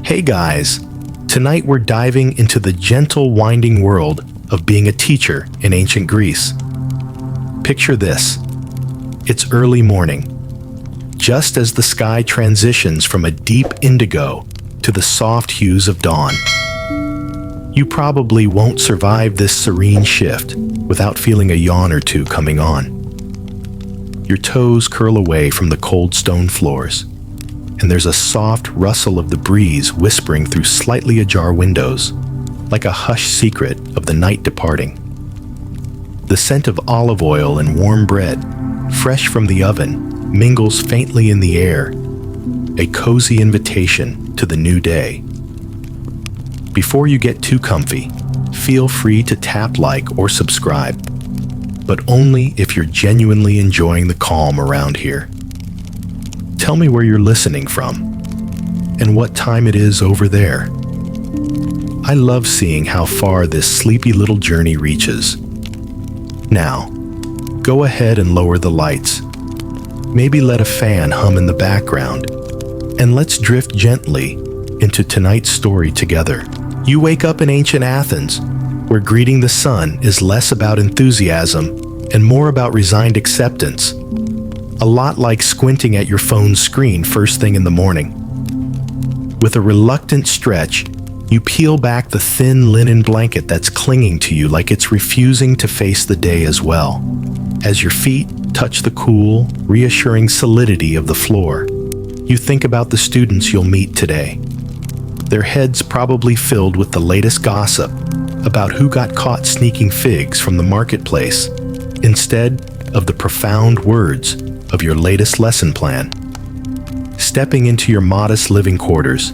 Hey guys, tonight we're diving into the gentle, winding world of being a teacher in ancient Greece. Picture this. It's early morning, just as the sky transitions from a deep indigo to the soft hues of dawn. You probably won't survive this serene shift without feeling a yawn or two coming on. Your toes curl away from the cold stone floors, and there's a soft rustle of the breeze whispering through slightly ajar windows, like a hushed secret of the night departing. The scent of olive oil and warm bread, fresh from the oven, mingles faintly in the air, a cozy invitation to the new day. Before you get too comfy, feel free to tap like or subscribe, but only if you're genuinely enjoying the calm around here. Tell me where you're listening from and what time it is over there. I love seeing how far this sleepy little journey reaches. Now, go ahead and lower the lights. Maybe let a fan hum in the background, and let's drift gently into tonight's story together. You wake up in ancient Athens, where greeting the sun is less about enthusiasm and more about resigned acceptance. A lot like squinting at your phone's screen first thing in the morning. With a reluctant stretch, you peel back the thin linen blanket that's clinging to you like it's refusing to face the day as well. As your feet touch the cool, reassuring solidity of the floor, you think about the students you'll meet today. Their heads probably filled with the latest gossip about who got caught sneaking figs from the marketplace, instead of the profound words of your latest lesson plan. Stepping into your modest living quarters,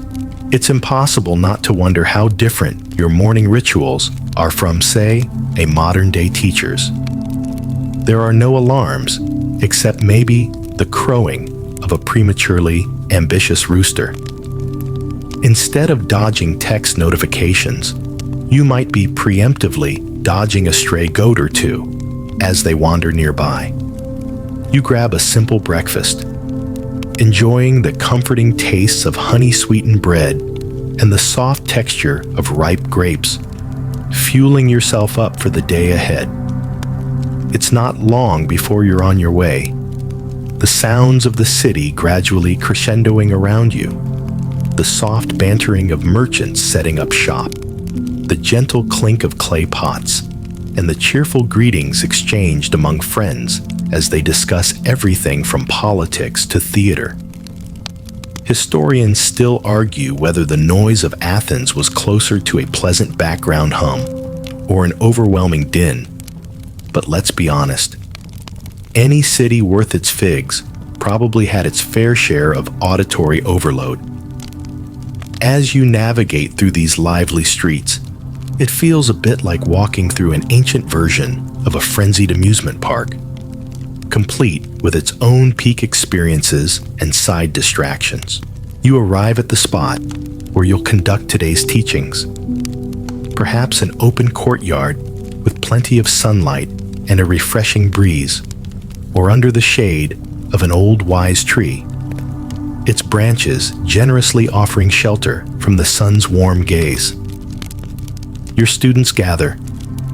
it's impossible not to wonder how different your morning rituals are from, say, a modern-day teacher's. There are no alarms, except maybe the crowing of a prematurely ambitious rooster. Instead of dodging text notifications, you might be preemptively dodging a stray goat or two as they wander nearby. You grab a simple breakfast, enjoying the comforting tastes of honey-sweetened bread and the soft texture of ripe grapes, fueling yourself up for the day ahead. It's not long before you're on your way, the sounds of the city gradually crescendoing around you, the soft bantering of merchants setting up shop, the gentle clink of clay pots, and the cheerful greetings exchanged among friends as they discuss everything from politics to theater. Historians still argue whether the noise of Athens was closer to a pleasant background hum or an overwhelming din. But let's be honest, any city worth its figs probably had its fair share of auditory overload. As you navigate through these lively streets, it feels a bit like walking through an ancient version of a frenzied amusement park, complete with its own peak experiences and side distractions. You arrive at the spot where you'll conduct today's teachings. Perhaps an open courtyard with plenty of sunlight and a refreshing breeze, or under the shade of an old wise tree, its branches generously offering shelter from the sun's warm gaze. Your students gather,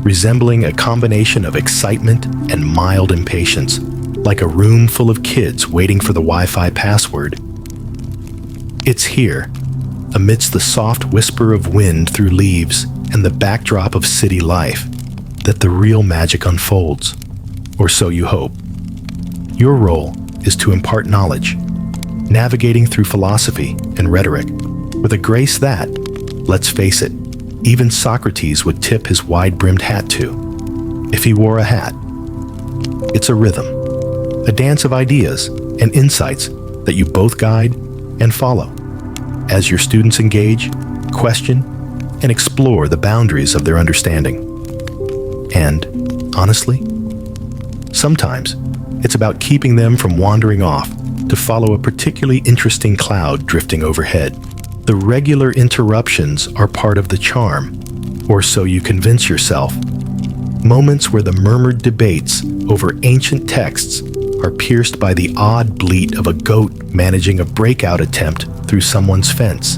resembling a combination of excitement and mild impatience, like a room full of kids waiting for the Wi-Fi password. It's here, amidst the soft whisper of wind through leaves and the backdrop of city life, that the real magic unfolds, or so you hope. Your role is to impart knowledge, navigating through philosophy and rhetoric with a grace that, let's face it, even Socrates would tip his wide-brimmed hat to, if he wore a hat. It's a rhythm, a dance of ideas and insights that you both guide and follow as your students engage, question, and explore the boundaries of their understanding. And, honestly, sometimes it's about keeping them from wandering off to follow a particularly interesting cloud drifting overhead. The regular interruptions are part of the charm, or so you convince yourself. Moments where the murmured debates over ancient texts are pierced by the odd bleat of a goat managing a breakout attempt through someone's fence.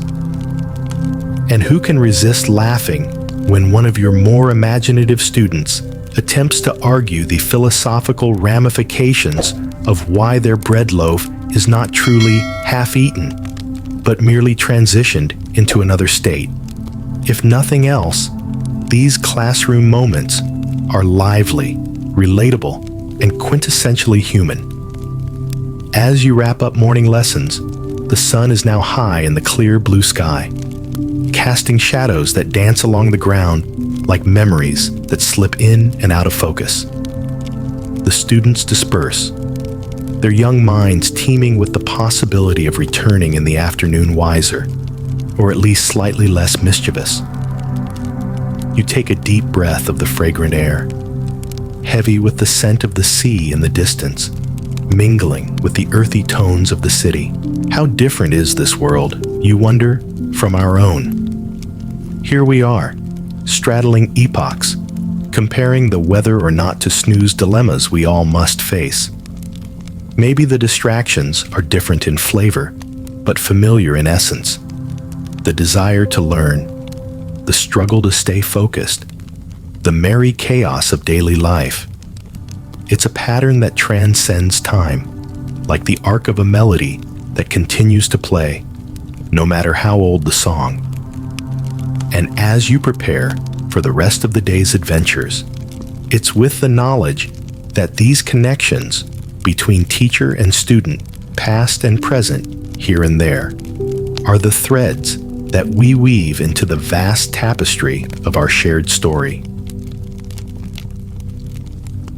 And who can resist laughing when one of your more imaginative students attempts to argue the philosophical ramifications of why their bread loaf is not truly half-eaten, but merely transitioned into another state? If nothing else, these classroom moments are lively, relatable, and quintessentially human. As you wrap up morning lessons, the sun is now high in the clear blue sky, casting shadows that dance along the ground like memories that slip in and out of focus. The students disperse, their young minds teeming with the possibility of returning in the afternoon wiser, or at least slightly less mischievous. You take a deep breath of the fragrant air, heavy with the scent of the sea in the distance, mingling with the earthy tones of the city. How different is this world, you wonder, from our own? Here we are, straddling epochs, comparing the whether or not to snooze dilemmas we all must face. Maybe the distractions are different in flavor, but familiar in essence. The desire to learn, the struggle to stay focused, the merry chaos of daily life. It's a pattern that transcends time, like the arc of a melody that continues to play, no matter how old the song. And as you prepare for the rest of the day's adventures, it's with the knowledge that these connections between teacher and student, past and present, here and there, are the threads that we weave into the vast tapestry of our shared story.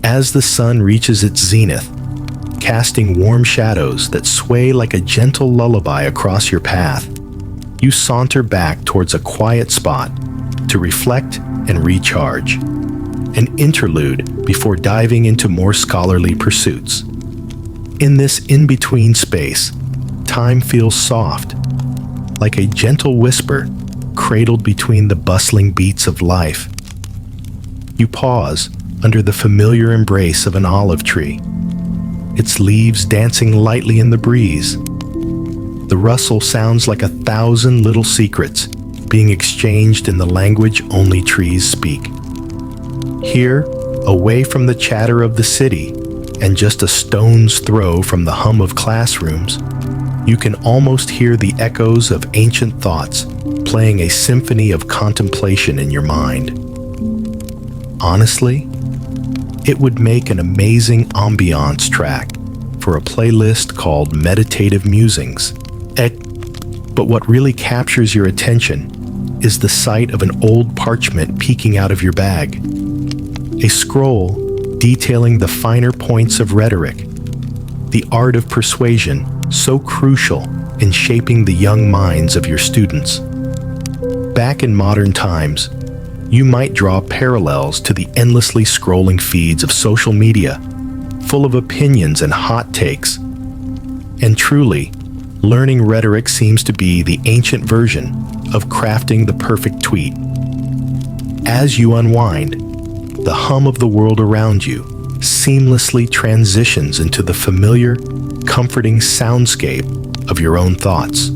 As the sun reaches its zenith, casting warm shadows that sway like a gentle lullaby across your path, you saunter back towards a quiet spot to reflect and recharge, an interlude before diving into more scholarly pursuits. In this in-between space, time feels soft, like a gentle whisper cradled between the bustling beats of life. You pause under the familiar embrace of an olive tree, its leaves dancing lightly in the breeze. The rustle sounds like 1,000 little secrets being exchanged in the language only trees speak. Here, away from the chatter of the city and just a stone's throw from the hum of classrooms, you can almost hear the echoes of ancient thoughts playing a symphony of contemplation in your mind. Honestly, it would make an amazing ambiance track for a playlist called Meditative Musings. But what really captures your attention is the sight of an old parchment peeking out of your bag. A scroll detailing the finer points of rhetoric, the art of persuasion so crucial in shaping the young minds of your students. Back in modern times, you might draw parallels to the endlessly scrolling feeds of social media, full of opinions and hot takes. And truly, learning rhetoric seems to be the ancient version of crafting the perfect tweet. As you unwind, the hum of the world around you seamlessly transitions into the familiar, comforting soundscape of your own thoughts.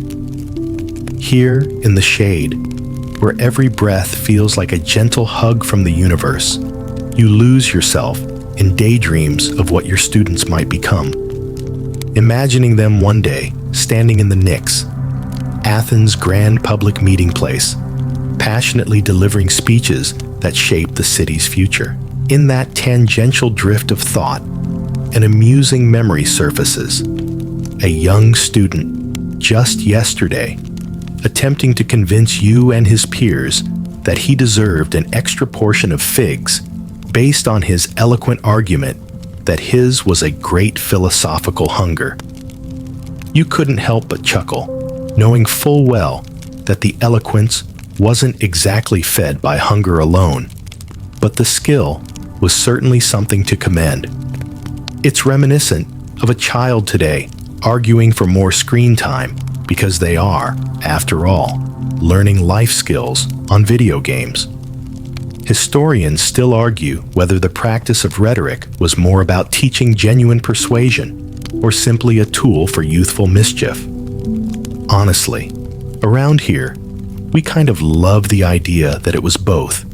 Here in the shade, where every breath feels like a gentle hug from the universe, you lose yourself in daydreams of what your students might become. Imagining them one day standing in the Nix, Athens' grand public meeting place, passionately delivering speeches that shape the city's future. In that tangential drift of thought, an amusing memory surfaces. A young student, just yesterday, attempting to convince you and his peers that he deserved an extra portion of figs based on his eloquent argument that his was a great philosophical hunger. You couldn't help but chuckle, knowing full well that the eloquence wasn't exactly fed by hunger alone, but the skill was certainly something to commend. It's reminiscent of a child today arguing for more screen time because they are, after all, learning life skills on video games. Historians still argue whether the practice of rhetoric was more about teaching genuine persuasion or simply a tool for youthful mischief. Honestly, around here, We kind of love the idea that it was both,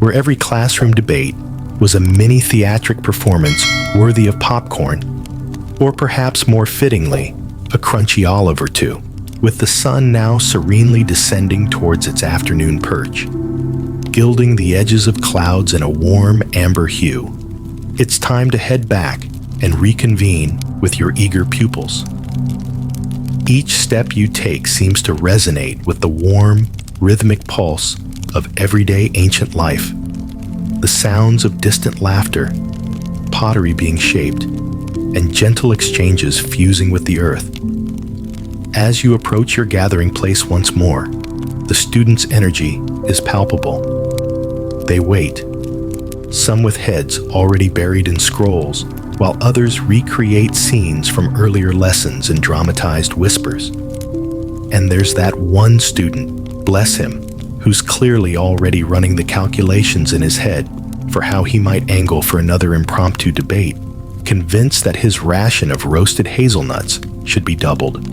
where every classroom debate was a mini theatric performance worthy of popcorn, or perhaps more fittingly, a crunchy olive or two, with the sun now serenely descending towards its afternoon perch, gilding the edges of clouds in a warm amber hue. It's time to head back and reconvene with your eager pupils. Each step you take seems to resonate with the warm, rhythmic pulse of everyday ancient life. The sounds of distant laughter, pottery being shaped, and gentle exchanges fusing with the earth. As you approach your gathering place once more, the students' energy is palpable. They wait, some with heads already buried in scrolls, while others recreate scenes from earlier lessons in dramatized whispers. And there's that one student, bless him, who's clearly already running the calculations in his head for how he might angle for another impromptu debate, convinced that his ration of roasted hazelnuts should be doubled.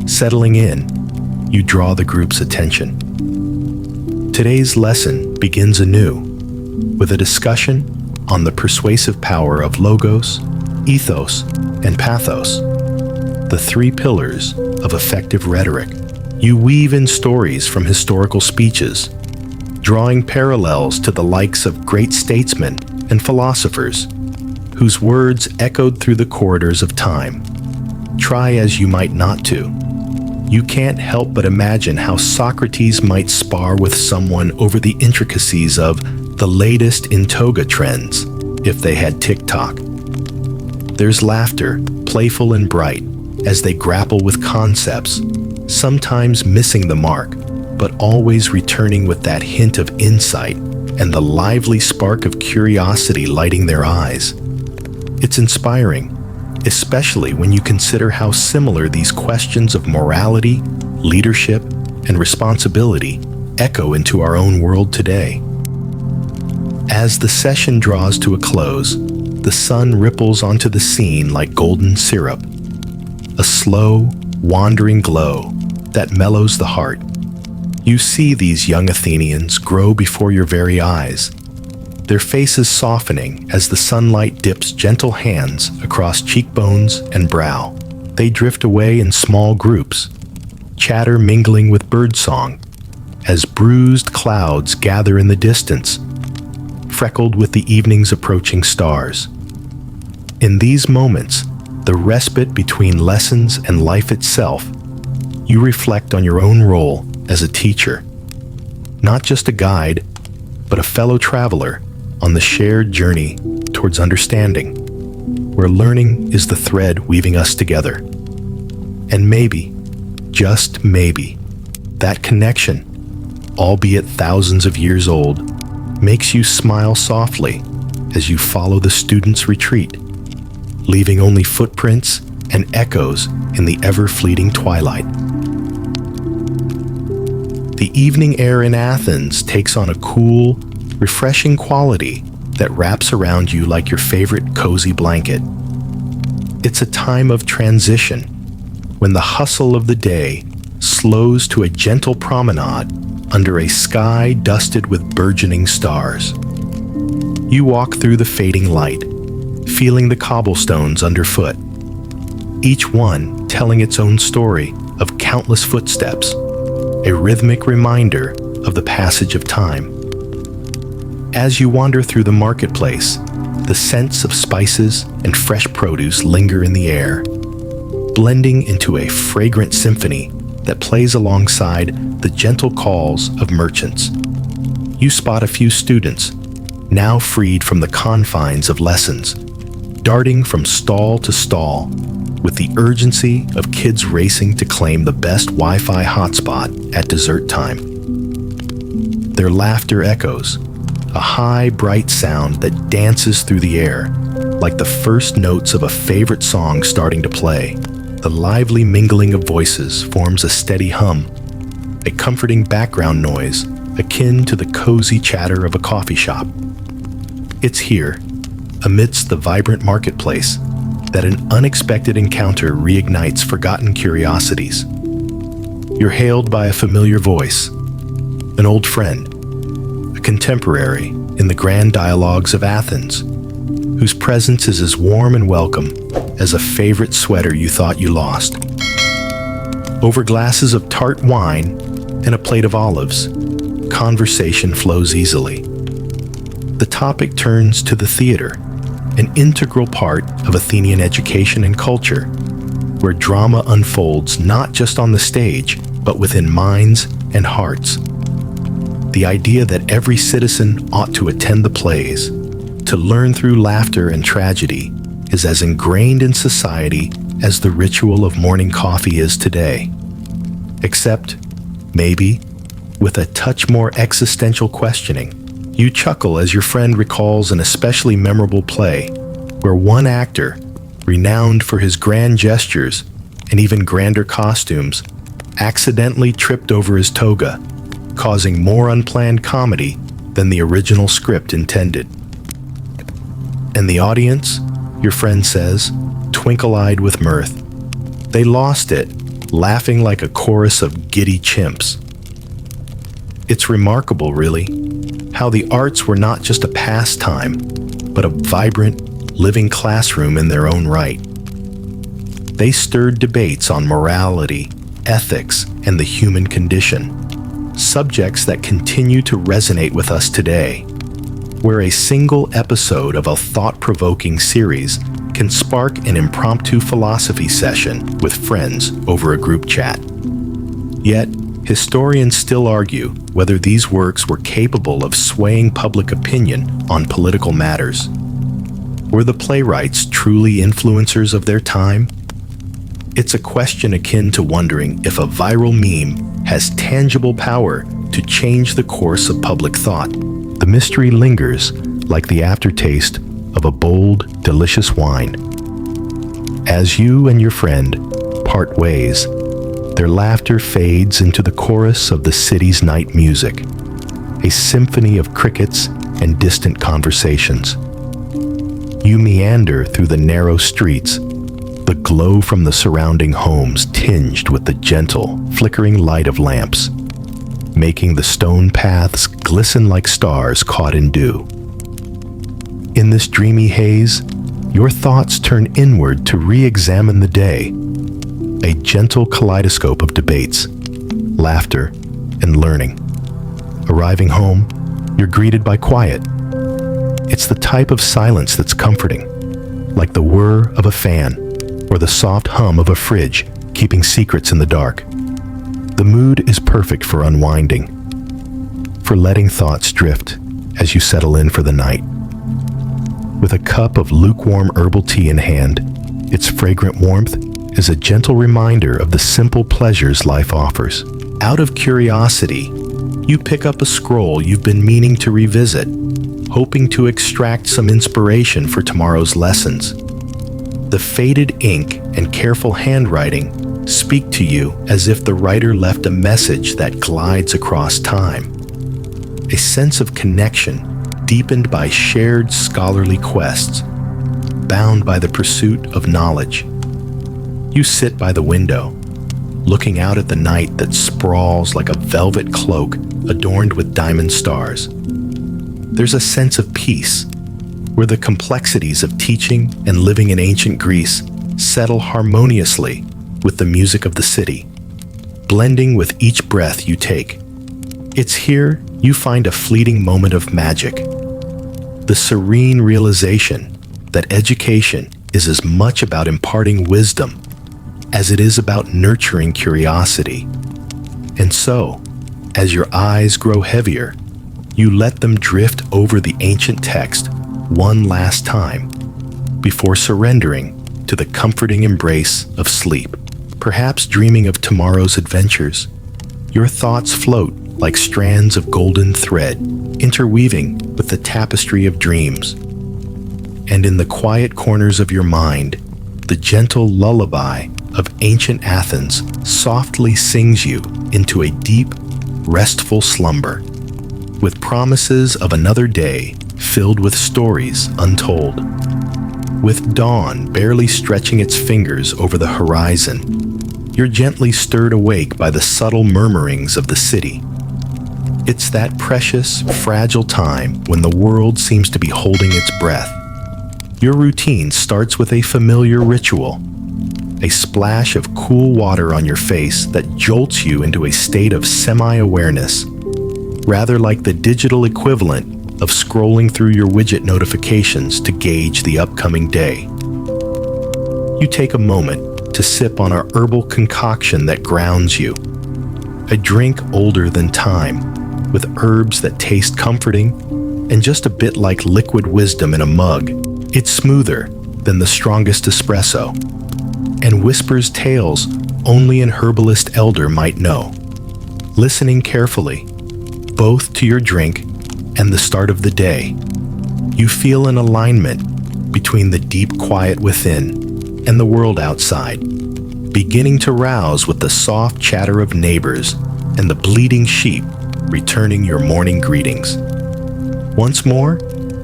Settling in, you draw the group's attention. Today's lesson begins anew with a discussion on the persuasive power of logos, ethos, and pathos, the three pillars of effective rhetoric. You weave in stories from historical speeches, drawing parallels to the likes of great statesmen and philosophers whose words echoed through the corridors of time. Try as you might not to, you can't help but imagine how Socrates might spar with someone over the intricacies of the latest in toga trends if they had TikTok. There's laughter, playful and bright, as they grapple with concepts, sometimes missing the mark, but always returning with that hint of insight and the lively spark of curiosity lighting their eyes. It's inspiring, especially when you consider how similar these questions of morality, leadership, and responsibility echo into our own world today. As the session draws to a close, the sun ripples onto the scene like golden syrup, a slow, wandering glow that mellows the heart. You see these young Athenians grow before your very eyes, their faces softening as the sunlight dips gentle hands across cheekbones and brow. They drift away in small groups, chatter mingling with birdsong, as bruised clouds gather in the distance, freckled with the evening's approaching stars. In these moments, the respite between lessons and life itself, you reflect on your own role as a teacher, not just a guide, but a fellow traveler on the shared journey towards understanding, where learning is the thread weaving us together. And maybe, just maybe, that connection, albeit thousands of years old, makes you smile softly as you follow the students' retreat, leaving only footprints and echoes in the ever-fleeting twilight. The evening air in Athens takes on a cool, refreshing quality that wraps around you like your favorite cozy blanket. It's a time of transition, when the hustle of the day slows to a gentle promenade under a sky dusted with burgeoning stars. You walk through the fading light, feeling the cobblestones underfoot, each one telling its own story of countless footsteps, a rhythmic reminder of the passage of time. As you wander through the marketplace, the scents of spices and fresh produce linger in the air, blending into a fragrant symphony that plays alongside the gentle calls of merchants. You spot a few students, now freed from the confines of lessons, darting from stall to stall with the urgency of kids racing to claim the best Wi-Fi hotspot at dessert time. Their laughter echoes, a high, bright sound that dances through the air, like the first notes of a favorite song starting to play. The lively mingling of voices forms a steady hum, a comforting background noise akin to the cozy chatter of a coffee shop. It's here, amidst the vibrant marketplace, that an unexpected encounter reignites forgotten curiosities. you're hailed by a familiar voice, an old friend, a contemporary in the grand dialogues of Athens, whose presence is as warm and welcome as a favorite sweater you thought you lost. Over glasses of tart wine and a plate of olives, conversation flows easily. The topic turns to the theater, an integral part of Athenian education and culture, where drama unfolds not just on the stage, but within minds and hearts. The idea that every citizen ought to attend the plays, to learn through laughter and tragedy, is as ingrained in society as the ritual of morning coffee is today. Except, maybe, with a touch more existential questioning. You chuckle as your friend recalls an especially memorable play where one actor, renowned for his grand gestures and even grander costumes, accidentally tripped over his toga, causing more unplanned comedy than the original script intended. And the audience, your friend says, twinkle-eyed with mirth. They lost it, laughing like a chorus of giddy chimps. It's remarkable, really, how the arts were not just a pastime, but a vibrant, living classroom in their own right. They stirred debates on morality, ethics, and the human condition, subjects that continue to resonate with us today, where a single episode of a thought-provoking series can spark an impromptu philosophy session with friends over a group chat. Yet, historians still argue whether these works were capable of swaying public opinion on political matters. Were the playwrights truly influencers of their time? It's a question akin to wondering if a viral meme has tangible power to change the course of public thought. The mystery lingers like the aftertaste of a bold, delicious wine. As you and your friend part ways, their laughter fades into the chorus of the city's night music, a symphony of crickets and distant conversations. You meander through the narrow streets, the glow from the surrounding homes tinged with the gentle, flickering light of lamps, making the stone paths glisten like stars caught in dew. In this dreamy haze, your thoughts turn inward to re-examine the day, a gentle kaleidoscope of debates, laughter, and learning. Arriving home, you're greeted by quiet. It's the type of silence that's comforting, like the whir of a fan or the soft hum of a fridge keeping secrets in the dark. The mood is perfect for unwinding, for letting thoughts drift as you settle in for the night. With a cup of lukewarm herbal tea in hand, its fragrant warmth is a gentle reminder of the simple pleasures life offers. Out of curiosity, you pick up a scroll you've been meaning to revisit, hoping to extract some inspiration for tomorrow's lessons. The faded ink and careful handwriting speak to you as if the writer left a message that glides across time. A sense of connection deepened by shared scholarly quests, bound by the pursuit of knowledge. You sit by the window, looking out at the night that sprawls like a velvet cloak adorned with diamond stars. There's a sense of peace, where the complexities of teaching and living in ancient Greece settle harmoniously with the music of the city, blending with each breath you take. It's here you find a fleeting moment of magic, the serene realization that education is as much about imparting wisdom as it is about nurturing curiosity. And so, as your eyes grow heavier, you let them drift over the ancient text one last time before surrendering to the comforting embrace of sleep. Perhaps dreaming of tomorrow's adventures, your thoughts float like strands of golden thread, interweaving with the tapestry of dreams. And in the quiet corners of your mind, the gentle lullaby of ancient Athens softly sings you into a deep, restful slumber, with promises of another day filled with stories untold. With dawn barely stretching its fingers over the horizon, you're gently stirred awake by the subtle murmurings of the city. It's that precious, fragile time when the world seems to be holding its breath. Your routine starts with a familiar ritual, a splash of cool water on your face that jolts you into a state of semi-awareness, rather like the digital equivalent of scrolling through your widget notifications to gauge the upcoming day. You take a moment to sip on a herbal concoction that grounds you, a drink older than time, with herbs that taste comforting and just a bit like liquid wisdom in a mug. It's smoother than the strongest espresso and whispers tales only an herbalist elder might know. Listening carefully, both to your drink and the start of the day, you feel an alignment between the deep quiet within and the world outside, beginning to rouse with the soft chatter of neighbors and the bleating sheep returning your morning greetings. Once more,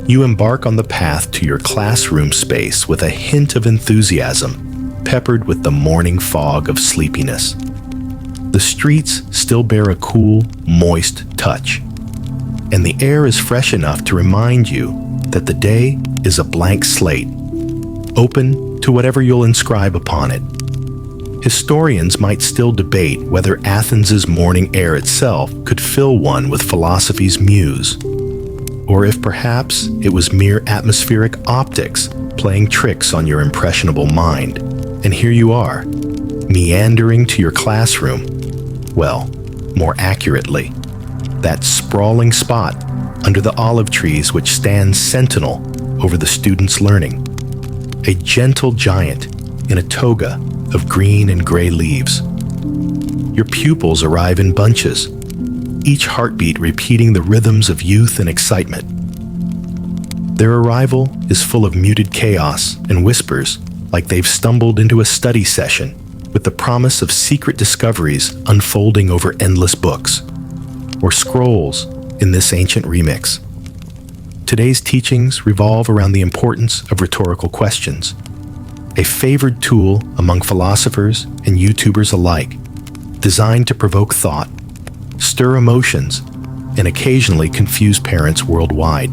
you embark on the path to your classroom space with a hint of enthusiasm, peppered with the morning fog of sleepiness. The streets still bear a cool, moist touch, and the air is fresh enough to remind you that the day is a blank slate, open to whatever you'll inscribe upon it. Historians might still debate whether Athens's morning air itself could fill one with philosophy's muse, or if perhaps it was mere atmospheric optics playing tricks on your impressionable mind. And here you are, meandering to your classroom. Well, more accurately, that sprawling spot under the olive trees which stands sentinel over the students' learning. A gentle giant in a toga of green and gray leaves. Your pupils arrive in bunches, each heartbeat repeating the rhythms of youth and excitement. Their arrival is full of muted chaos and whispers, like they've stumbled into a study session with the promise of secret discoveries unfolding over endless books, or scrolls in this ancient remix. Today's teachings revolve around the importance of rhetorical questions, a favored tool among philosophers and YouTubers alike, designed to provoke thought, stir emotions, and occasionally confuse parents worldwide.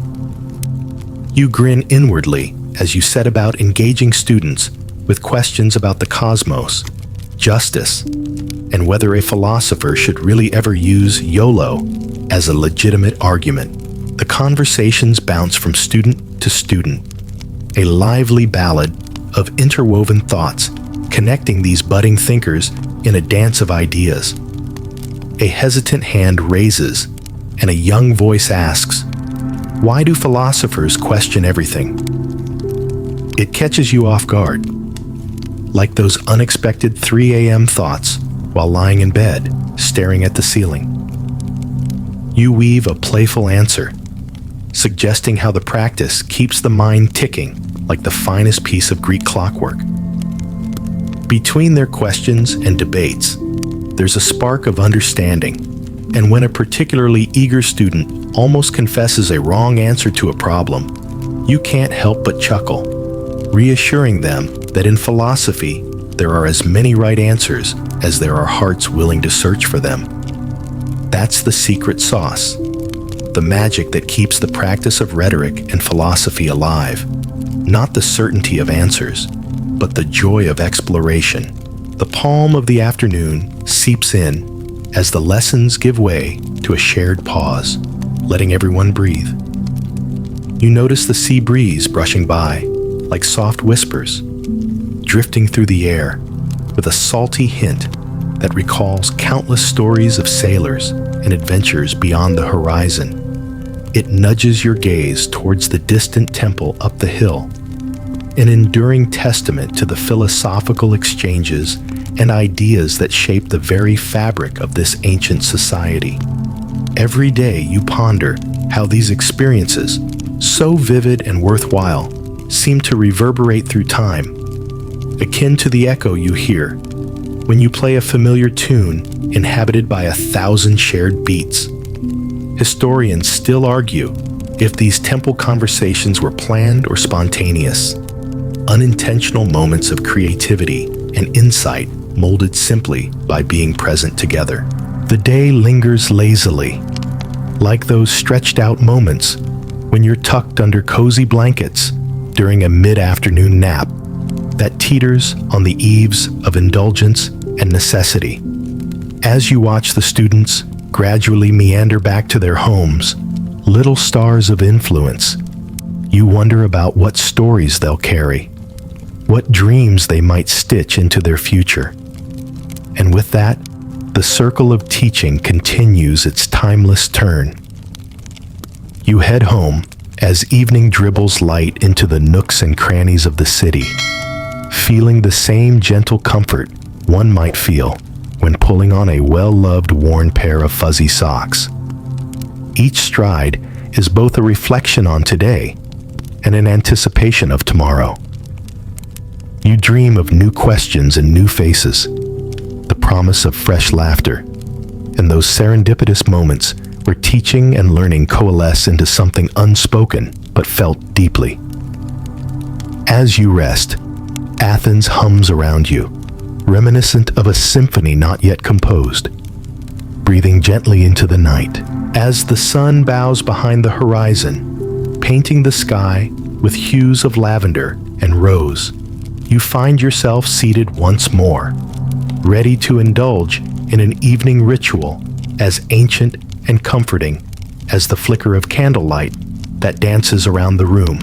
You grin inwardly as you set about engaging students with questions about the cosmos, justice, and whether a philosopher should really ever use YOLO as a legitimate argument. The conversations bounce from student to student, a lively ballad of interwoven thoughts connecting these budding thinkers in a dance of ideas. A hesitant hand raises, and a young voice asks, "Why do philosophers question everything?" It catches you off guard, like those unexpected 3 a.m. thoughts while lying in bed, staring at the ceiling. You weave a playful answer, suggesting how the practice keeps the mind ticking like the finest piece of Greek clockwork. Between their questions and debates, there's a spark of understanding, and when a particularly eager student almost confesses a wrong answer to a problem, you can't help but chuckle, reassuring them that in philosophy, there are as many right answers as there are hearts willing to search for them. That's the secret sauce, the magic that keeps the practice of rhetoric and philosophy alive. Not the certainty of answers, but the joy of exploration. The palm of the afternoon seeps in as the lessons give way to a shared pause, letting everyone breathe. You notice the sea breeze brushing by, like soft whispers, drifting through the air with a salty hint that recalls countless stories of sailors and adventures beyond the horizon. It nudges your gaze towards the distant temple up the hill, an enduring testament to the philosophical exchanges and ideas that shape the very fabric of this ancient society. Every day you ponder how these experiences, so vivid and worthwhile, seem to reverberate through time, akin to the echo you hear when you play a familiar tune inhabited by 1,000 shared beats. Historians still argue if these temple conversations were planned or spontaneous, unintentional moments of creativity and insight molded simply by being present together. The day lingers lazily, like those stretched-out moments when you're tucked under cozy blankets during a mid-afternoon nap that teeters on the eaves of indulgence and necessity. As you watch the students gradually meander back to their homes, little stars of influence, you wonder about what stories they'll carry, what dreams they might stitch into their future. And with that, the circle of teaching continues its timeless turn. You head home as evening dribbles light into the nooks and crannies of the city, feeling the same gentle comfort one might feel when pulling on a well-loved worn pair of fuzzy socks. Each stride is both a reflection on today and an anticipation of tomorrow. You dream of new questions and new faces, the promise of fresh laughter, and those serendipitous moments where teaching and learning coalesce into something unspoken but felt deeply. As you rest, Athens hums around you, reminiscent of a symphony not yet composed, breathing gently into the night. As the sun bows behind the horizon, painting the sky with hues of lavender and rose, you find yourself seated once more, ready to indulge in an evening ritual as ancient and comforting as the flicker of candlelight that dances around the room.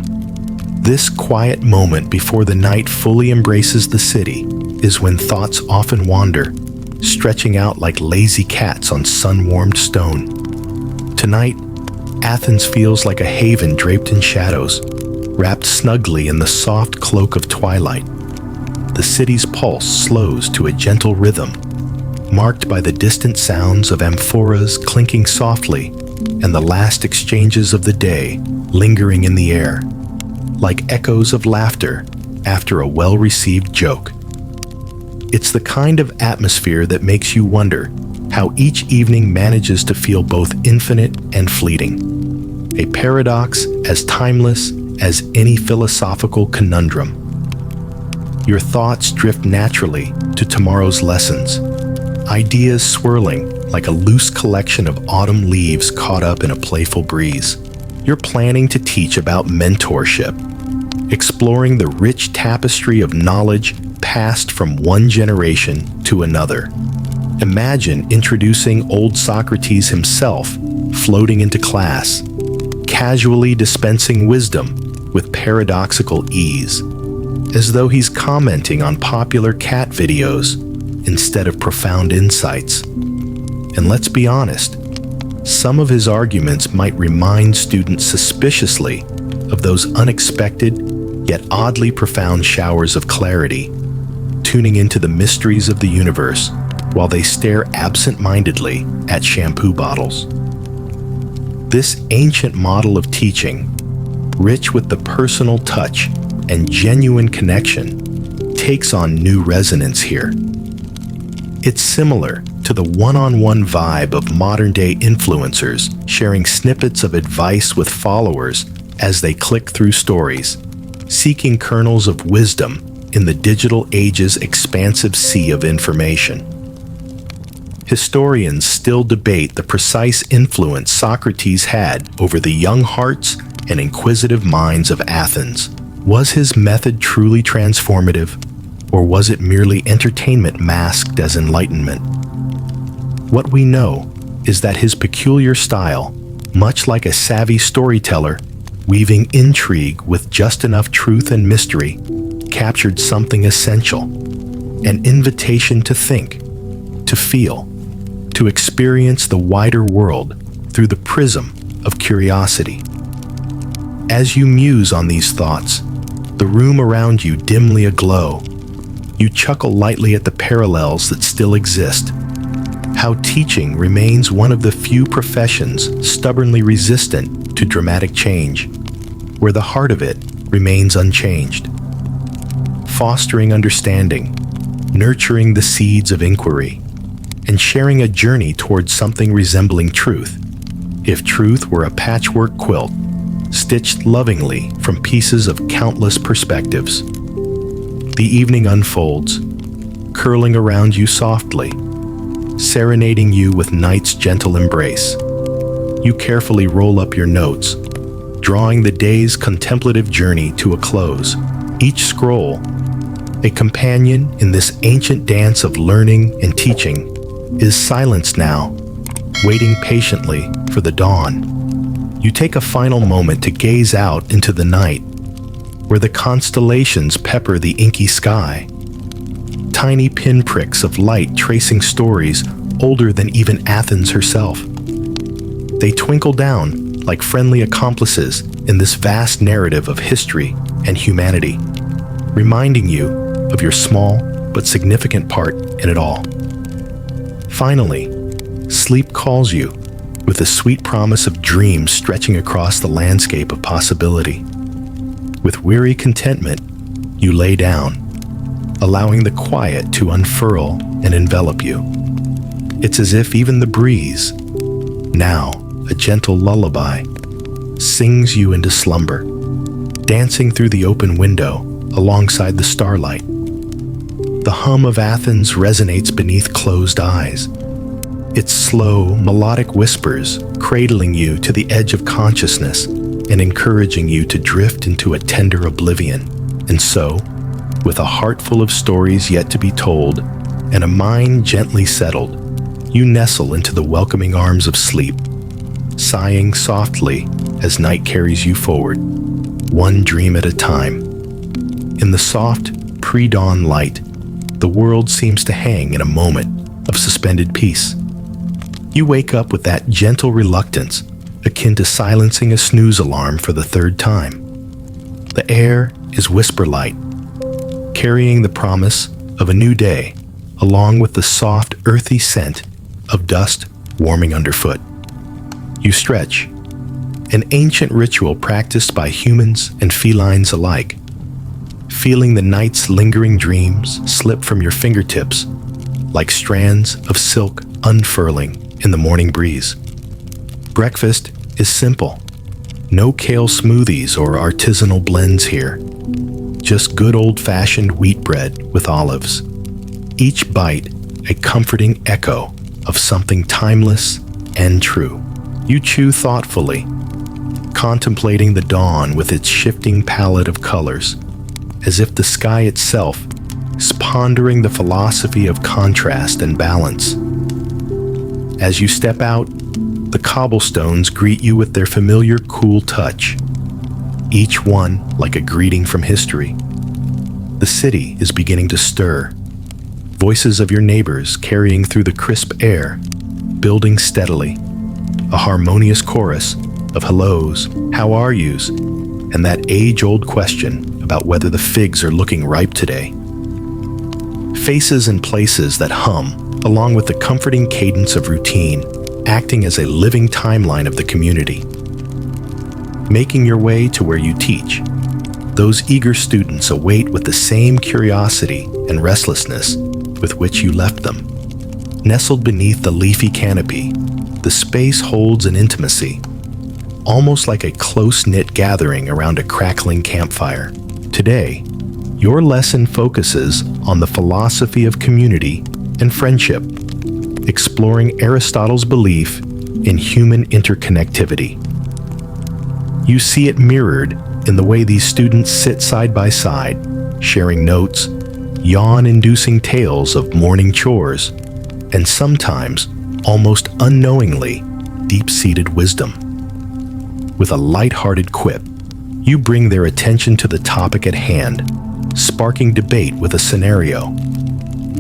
This quiet moment before the night fully embraces the city is when thoughts often wander, stretching out like lazy cats on sun-warmed stone. Tonight, Athens feels like a haven draped in shadows, wrapped snugly in the soft cloak of twilight. The city's pulse slows to a gentle rhythm, marked by the distant sounds of amphoras clinking softly and the last exchanges of the day lingering in the air, like echoes of laughter after a well-received joke. It's the kind of atmosphere that makes you wonder how each evening manages to feel both infinite and fleeting, a paradox as timeless as any philosophical conundrum. Your thoughts drift naturally to tomorrow's lessons, ideas swirling like a loose collection of autumn leaves caught up in a playful breeze. You're planning to teach about mentorship, exploring the rich tapestry of knowledge passed from one generation to another. Imagine introducing old Socrates himself floating into class, casually dispensing wisdom with paradoxical ease, as though he's commenting on popular cat videos instead of profound insights. And let's be honest, some of his arguments might remind students suspiciously of those unexpected yet oddly profound showers of clarity, tuning into the mysteries of the universe while they stare absent-mindedly at shampoo bottles. This ancient model of teaching, rich with the personal touch and genuine connection, takes on new resonance here. It's similar to the one-on-one vibe of modern-day influencers sharing snippets of advice with followers as they click through stories, seeking kernels of wisdom in the digital age's expansive sea of information. Historians still debate the precise influence Socrates had over the young hearts and inquisitive minds of Athens. Was his method truly transformative, or was it merely entertainment masked as enlightenment? What we know is that his peculiar style, much like a savvy storyteller, weaving intrigue with just enough truth and mystery, captured something essential, an invitation to think, to feel, to experience the wider world through the prism of curiosity. As you muse on these thoughts, the room around you dimly aglow, you chuckle lightly at the parallels that still exist, how teaching remains one of the few professions stubbornly resistant to dramatic change, where the heart of it remains unchanged. Fostering understanding, nurturing the seeds of inquiry, and sharing a journey towards something resembling truth, if truth were a patchwork quilt, stitched lovingly from pieces of countless perspectives. The evening unfolds, curling around you softly, serenading you with night's gentle embrace. You carefully roll up your notes, drawing the day's contemplative journey to a close. Each scroll, a companion in this ancient dance of learning and teaching, is silenced now, waiting patiently for the dawn. You take a final moment to gaze out into the night, where the constellations pepper the inky sky. Tiny pinpricks of light tracing stories older than even Athens herself. They twinkle down like friendly accomplices in this vast narrative of history and humanity, reminding you of your small but significant part in it all. Finally, sleep calls you with the sweet promise of dreams stretching across the landscape of possibility. With weary contentment, you lay down, allowing the quiet to unfurl and envelop you. It's as if even the breeze, now a gentle lullaby, sings you into slumber, dancing through the open window alongside the starlight. The hum of Athens resonates beneath closed eyes, its slow, melodic whispers cradling you to the edge of consciousness and encouraging you to drift into a tender oblivion. And so, with a heart full of stories yet to be told and a mind gently settled, you nestle into the welcoming arms of sleep, sighing softly as night carries you forward, one dream at a time. In the soft, pre-dawn light, the world seems to hang in a moment of suspended peace. You wake up with that gentle reluctance, akin to silencing a snooze alarm for the third time. The air is whisper light, carrying the promise of a new day, along with the soft, earthy scent of dust warming underfoot. You stretch, an ancient ritual practiced by humans and felines alike, feeling the night's lingering dreams slip from your fingertips like strands of silk unfurling in the morning breeze. Breakfast is simple. No kale smoothies or artisanal blends here. Just good old-fashioned wheat bread with olives. Each bite a comforting echo of something timeless and true. You chew thoughtfully, contemplating the dawn with its shifting palette of colors, as if the sky itself is pondering the philosophy of contrast and balance. As you step out, the cobblestones greet you with their familiar cool touch, each one like a greeting from history. The city is beginning to stir, voices of your neighbors carrying through the crisp air, building steadily, a harmonious chorus of hellos, how are yous, and that age-old question about whether the figs are looking ripe today. Faces and places that hum, along with the comforting cadence of routine, acting as a living timeline of the community. Making your way to where you teach, those eager students await with the same curiosity and restlessness with which you left them. Nestled beneath the leafy canopy, the space holds an intimacy, almost like a close-knit gathering around a crackling campfire. Today, your lesson focuses on the philosophy of community and friendship, exploring Aristotle's belief in human interconnectivity. You see it mirrored in the way these students sit side by side, sharing notes, yawn-inducing tales of morning chores, and sometimes, almost unknowingly, deep-seated wisdom. With a light-hearted quip, you bring their attention to the topic at hand, sparking debate with a scenario.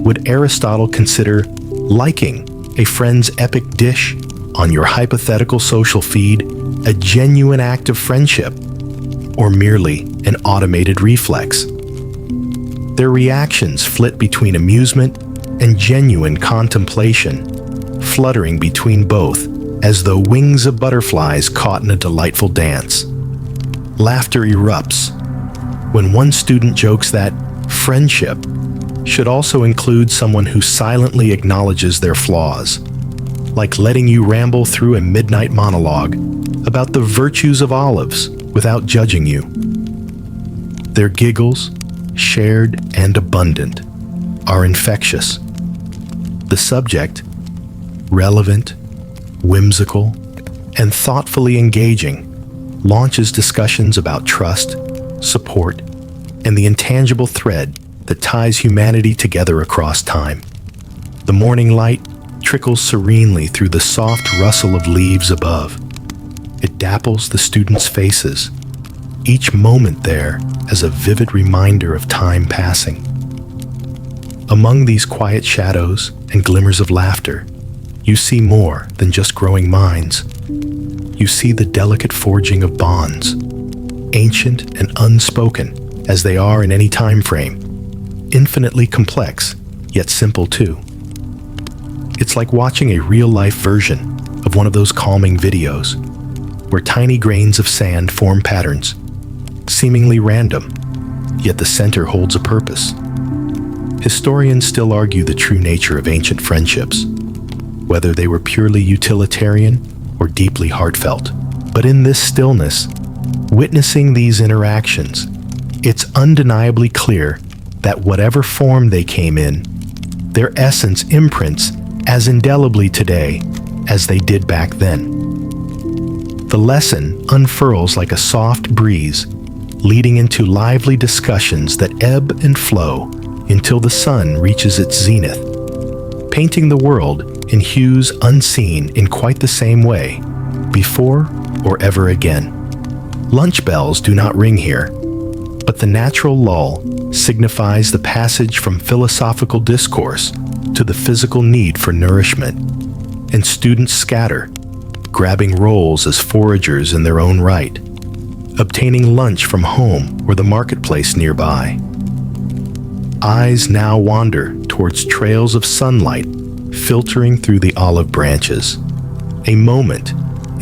Would Aristotle consider liking a friend's epic dish on your hypothetical social feed a genuine act of friendship, or merely an automated reflex? Their reactions flit between amusement and genuine contemplation, fluttering between both as though wings of butterflies caught in a delightful dance. Laughter erupts when one student jokes that friendship should also include someone who silently acknowledges their flaws, like letting you ramble through a midnight monologue about the virtues of olives without judging you. Their giggles, shared and abundant, are infectious. The subject, relevant, whimsical, and thoughtfully engaging, launches discussions about trust, support, and the intangible thread that ties humanity together across time. The morning light trickles serenely through the soft rustle of leaves above. It dapples the students' faces, each moment there as a vivid reminder of time passing. Among these quiet shadows and glimmers of laughter, you see more than just growing minds. You see the delicate forging of bonds, ancient and unspoken as they are in any time frame, infinitely complex, yet simple too. It's like watching a real-life version of one of those calming videos, where tiny grains of sand form patterns, seemingly random, yet the center holds a purpose. Historians still argue the true nature of ancient friendships, whether they were purely utilitarian or deeply heartfelt. But in this stillness, witnessing these interactions, it's undeniably clear that whatever form they came in, their essence imprints as indelibly today as they did back then. The lesson unfurls like a soft breeze, leading into lively discussions that ebb and flow until the sun reaches its zenith, painting the world in hues unseen in quite the same way, before or ever again. Lunch bells do not ring here, but the natural lull signifies the passage from philosophical discourse to the physical need for nourishment, and students scatter, grabbing roles as foragers in their own right, obtaining lunch from home or the marketplace nearby. Eyes now wander towards trails of sunlight filtering through the olive branches. A moment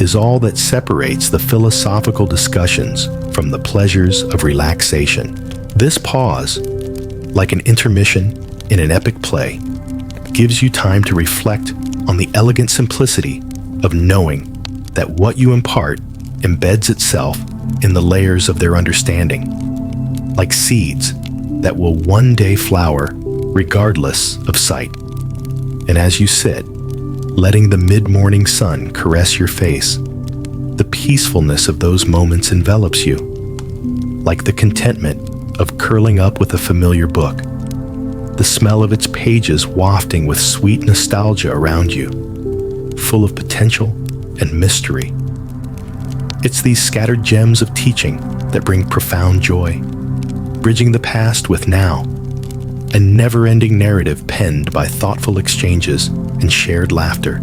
is all that separates the philosophical discussions from the pleasures of relaxation. This pause, like an intermission in an epic play, gives you time to reflect on the elegant simplicity of knowing that what you impart embeds itself in the layers of their understanding, like seeds that will one day flower regardless of sight. And as you sit, letting the mid-morning sun caress your face, the peacefulness of those moments envelops you, like the contentment of curling up with a familiar book, the smell of its pages wafting with sweet nostalgia around you, full of potential and mystery. It's these scattered gems of teaching that bring profound joy, bridging the past with now, a never-ending narrative penned by thoughtful exchanges and shared laughter,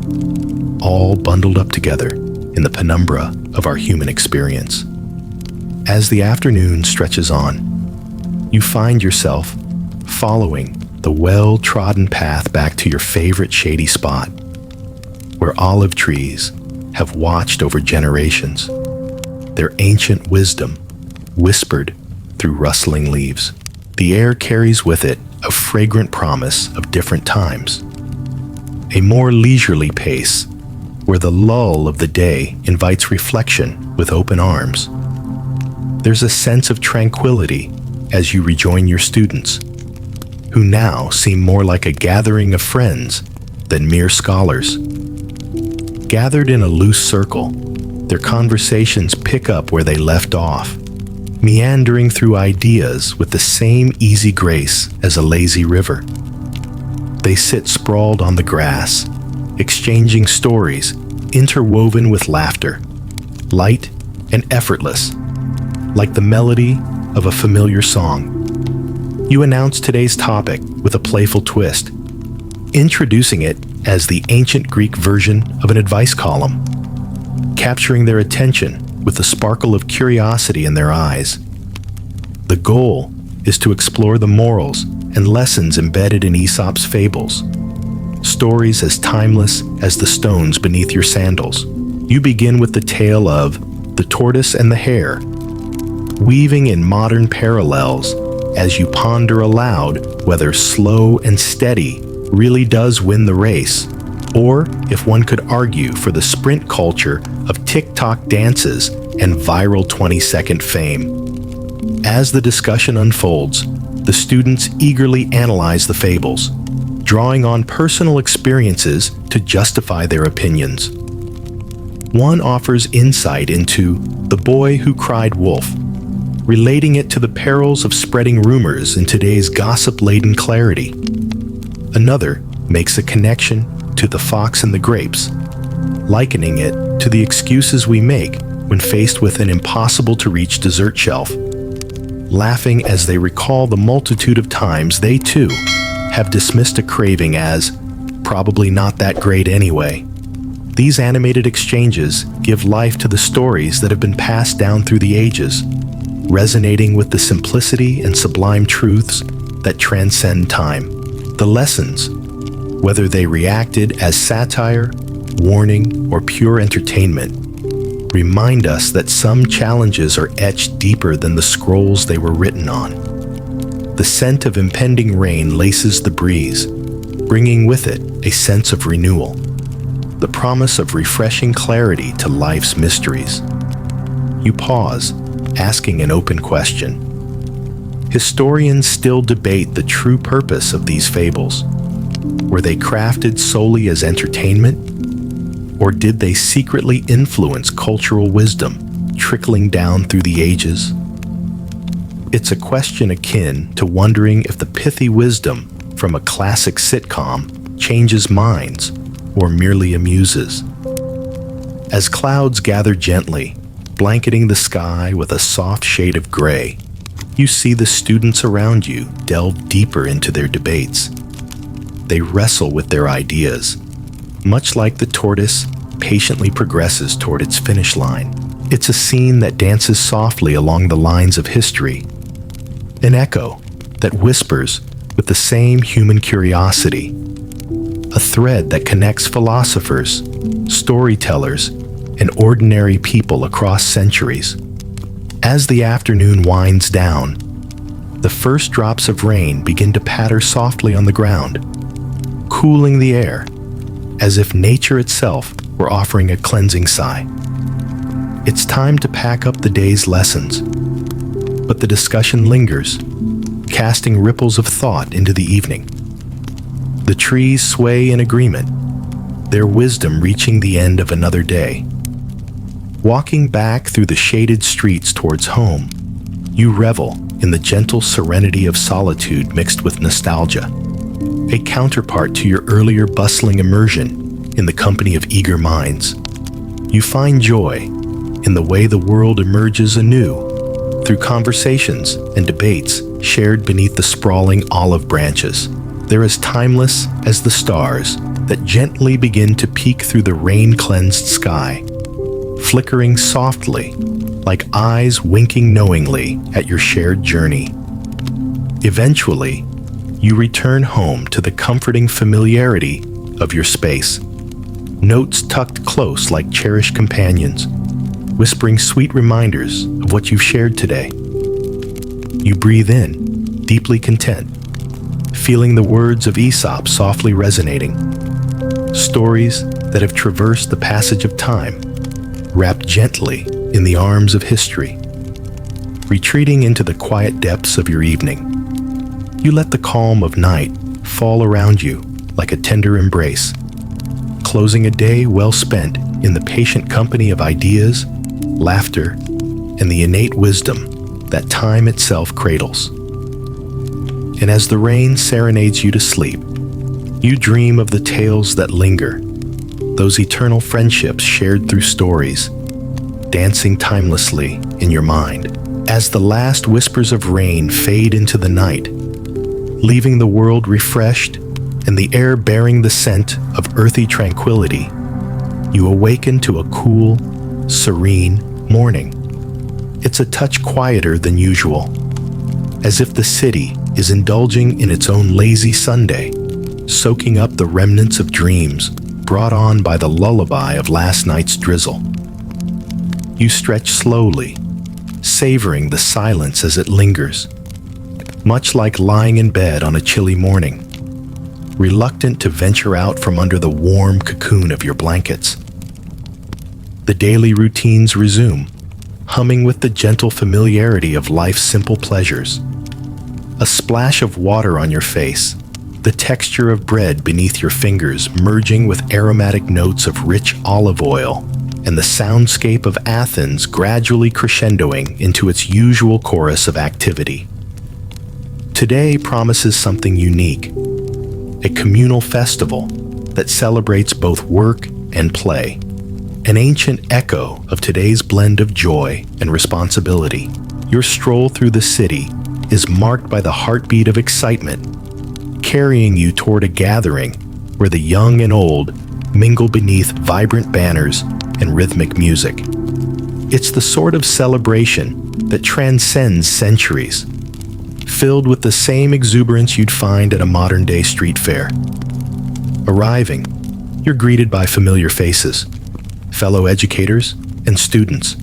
all bundled up together in the penumbra of our human experience. As the afternoon stretches on, you find yourself following the well-trodden path back to your favorite shady spot, where olive trees have watched over generations, their ancient wisdom whispered through rustling leaves. The air carries with it a fragrant promise of different times, a more leisurely pace where the lull of the day invites reflection with open arms. There's a sense of tranquility as you rejoin your students, who now seem more like a gathering of friends than mere scholars. Gathered in a loose circle, their conversations pick up where they left off, meandering through ideas with the same easy grace as a lazy river. They sit sprawled on the grass, exchanging stories interwoven with laughter, light and effortless, like the melody of a familiar song. You announce today's topic with a playful twist, introducing it as the ancient Greek version of an advice column, capturing their attention with the sparkle of curiosity in their eyes. The goal is to explore the morals and lessons embedded in Aesop's fables, stories as timeless as the stones beneath your sandals. You begin with the tale of the tortoise and the hare, weaving in modern parallels as you ponder aloud whether slow and steady really does win the race, or if one could argue for the sprint culture of TikTok dances and viral 20-second fame. As the discussion unfolds, the students eagerly analyze the fables, drawing on personal experiences to justify their opinions. One offers insight into The Boy Who Cried Wolf, relating it to the perils of spreading rumors in today's gossip-laden clarity. Another makes a connection to The Fox and the Grapes, likening it to the excuses we make when faced with an impossible-to-reach dessert shelf, laughing as they recall the multitude of times they, too, have dismissed a craving as probably not that great anyway. These animated exchanges give life to the stories that have been passed down through the ages, resonating with the simplicity and sublime truths that transcend time. The lessons, whether they reacted as satire, warning, or pure entertainment, remind us that some challenges are etched deeper than the scrolls they were written on. The scent of impending rain laces the breeze, bringing with it a sense of renewal, the promise of refreshing clarity to life's mysteries. You pause, asking an open question. Historians still debate the true purpose of these fables. Were they crafted solely as entertainment? Or did they secretly influence cultural wisdom, trickling down through the ages? It's a question akin to wondering if the pithy wisdom from a classic sitcom changes minds or merely amuses. As clouds gather gently, blanketing the sky with a soft shade of gray, you see the students around you delve deeper into their debates. They wrestle with their ideas, much like the tortoise patiently progresses toward its finish line. It's a scene that dances softly along the lines of history, an echo that whispers with the same human curiosity, a thread that connects philosophers, storytellers, and ordinary people across centuries. As the afternoon winds down, the first drops of rain begin to patter softly on the ground, cooling the air, as if nature itself were offering a cleansing sigh. It's time to pack up the day's lessons, but the discussion lingers, casting ripples of thought into the evening. The trees sway in agreement, their wisdom reaching the end of another day. Walking back through the shaded streets towards home, you revel in the gentle serenity of solitude mixed with nostalgia, a counterpart to your earlier bustling immersion in the company of eager minds. You find joy in the way the world emerges anew through conversations and debates shared beneath the sprawling olive branches. They're as timeless as the stars that gently begin to peek through the rain-cleansed sky, flickering softly like eyes winking knowingly at your shared journey. Eventually, you return home to the comforting familiarity of your space, notes tucked close like cherished companions, whispering sweet reminders of what you've shared today. You breathe in, deeply content, feeling the words of Aesop softly resonating, stories that have traversed the passage of time, wrapped gently in the arms of history. Retreating into the quiet depths of your evening, you let the calm of night fall around you like a tender embrace, closing a day well spent in the patient company of ideas, laughter, and the innate wisdom that time itself cradles. And as the rain serenades you to sleep, you dream of the tales that linger, those eternal friendships shared through stories, dancing timelessly in your mind. As the last whispers of rain fade into the night, leaving the world refreshed and the air bearing the scent of earthy tranquility, you awaken to a cool, serene morning. It's a touch quieter than usual, as if the city is indulging in its own lazy Sunday, soaking up the remnants of dreams brought on by the lullaby of last night's drizzle. You stretch slowly, savoring the silence as it lingers, much like lying in bed on a chilly morning, reluctant to venture out from under the warm cocoon of your blankets. The daily routines resume, humming with the gentle familiarity of life's simple pleasures. a splash of water on your face, the texture of bread beneath your fingers merging with aromatic notes of rich olive oil, and the soundscape of Athens gradually crescendoing into its usual chorus of activity. Today promises something unique, a communal festival that celebrates both work and play, an ancient echo of today's blend of joy and responsibility. Your stroll through the city is marked by the heartbeat of excitement, carrying you toward a gathering where the young and old mingle beneath vibrant banners and rhythmic music. It's the sort of celebration that transcends centuries, filled with the same exuberance you'd find at a modern-day street fair. Arriving, you're greeted by familiar faces, fellow educators and students,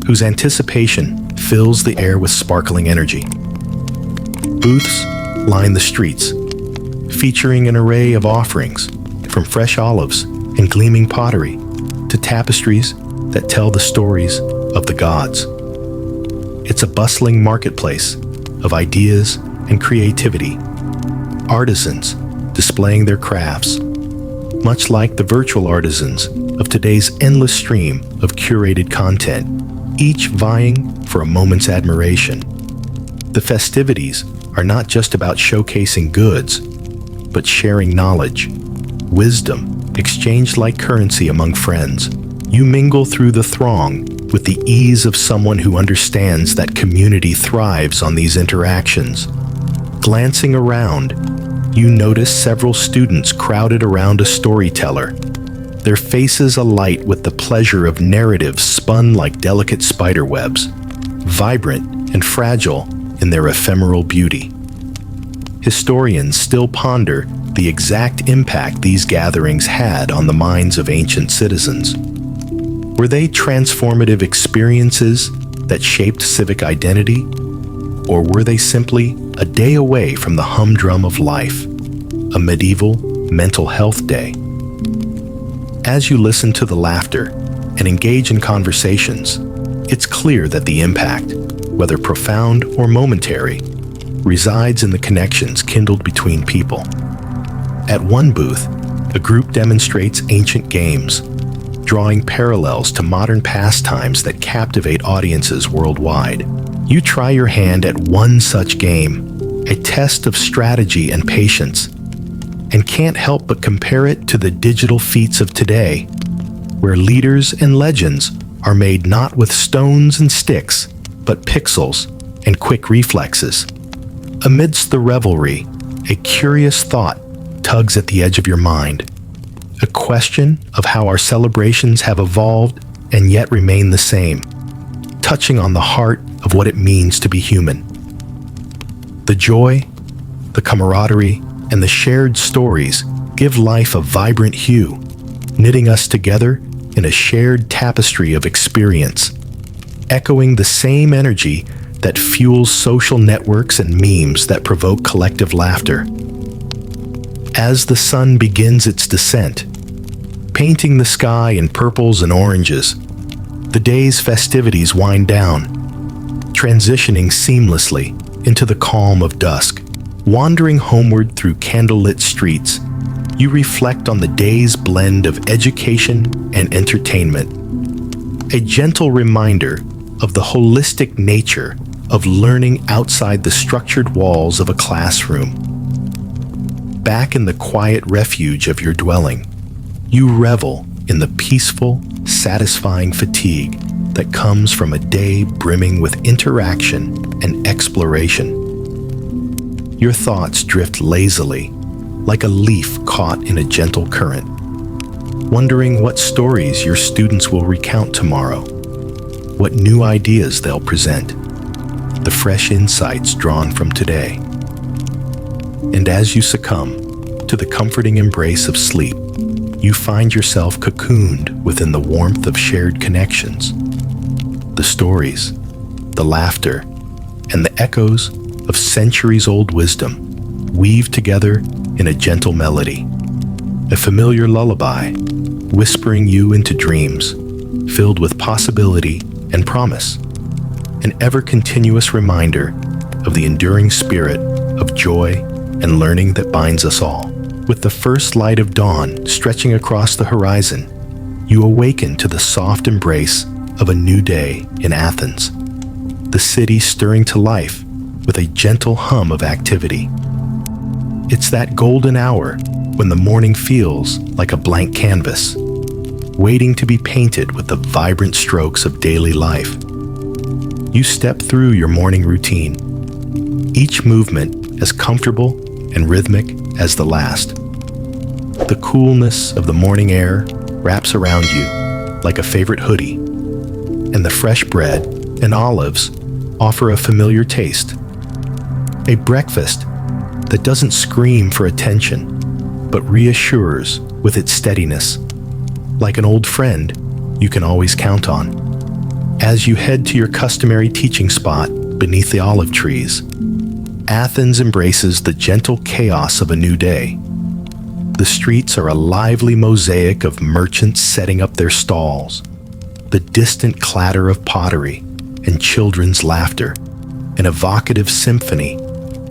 whose anticipation fills the air with sparkling energy. Booths line the streets, featuring an array of offerings, from fresh olives and gleaming pottery to tapestries that tell the stories of the gods. It's a bustling marketplace of ideas and creativity, artisans displaying their crafts, much like the virtual artisans of today's endless stream of curated content, each vying for a moment's admiration. The festivities are not just about showcasing goods, but sharing knowledge, wisdom, exchanged like currency among friends. You mingle through the throng with the ease of someone who understands that community thrives on these interactions. Glancing around, you notice several students crowded around a storyteller, their faces alight with the pleasure of narratives spun like delicate spiderwebs, vibrant and fragile in their ephemeral beauty. Historians still ponder the exact impact these gatherings had on the minds of ancient citizens. Were they transformative experiences that shaped civic identity, or were they simply a day away from the humdrum of life, a medieval mental health day? As you listen to the laughter and engage in conversations, it's clear that the impact, whether profound or momentary, resides in the connections kindled between people. At one booth, a group demonstrates ancient games, drawing parallels to modern pastimes that captivate audiences worldwide. You try your hand at one such game, a test of strategy and patience, and can't help but compare it to the digital feats of today, where leaders and legends are made not with stones and sticks, but pixels and quick reflexes. Amidst the revelry, a curious thought tugs at the edge of your mind, a question of how our celebrations have evolved and yet remain the same, touching on the heart of what it means to be human. The joy, the camaraderie, and the shared stories give life a vibrant hue, knitting us together in a shared tapestry of experience, echoing the same energy that fuels social networks and memes that provoke collective laughter. As the sun begins its descent, painting the sky in purples and oranges, the day's festivities wind down, transitioning seamlessly into the calm of dusk. Wandering homeward through candlelit streets, you reflect on the day's blend of education and entertainment, a gentle reminder of the holistic nature of learning outside the structured walls of a classroom. Back in the quiet refuge of your dwelling, you revel in the peaceful, satisfying fatigue that comes from a day brimming with interaction and exploration. Your thoughts drift lazily, like a leaf caught in a gentle current, wondering what stories your students will recount tomorrow, what new ideas they'll present, the fresh insights drawn from today. And as you succumb to the comforting embrace of sleep, you find yourself cocooned within the warmth of shared connections. The stories, the laughter, and the echoes of centuries-old wisdom weave together in a gentle melody, a familiar lullaby, whispering you into dreams filled with possibility and promise, an ever-continuous reminder of the enduring spirit of joy and learning that binds us all. With the first light of dawn stretching across the horizon, you awaken to the soft embrace of a new day in Athens, the city stirring to life with a gentle hum of activity. It's that golden hour when the morning feels like a blank canvas, waiting to be painted with the vibrant strokes of daily life. You step through your morning routine, each movement as comfortable and rhythmic as the last. The coolness of the morning air wraps around you like a favorite hoodie, and the fresh bread and olives offer a familiar taste. A breakfast that doesn't scream for attention, but reassures with its steadiness, like an old friend you can always count on. As you head to your customary teaching spot beneath the olive trees, Athens embraces the gentle chaos of a new day. The streets are a lively mosaic of merchants setting up their stalls, the distant clatter of pottery and children's laughter, an evocative symphony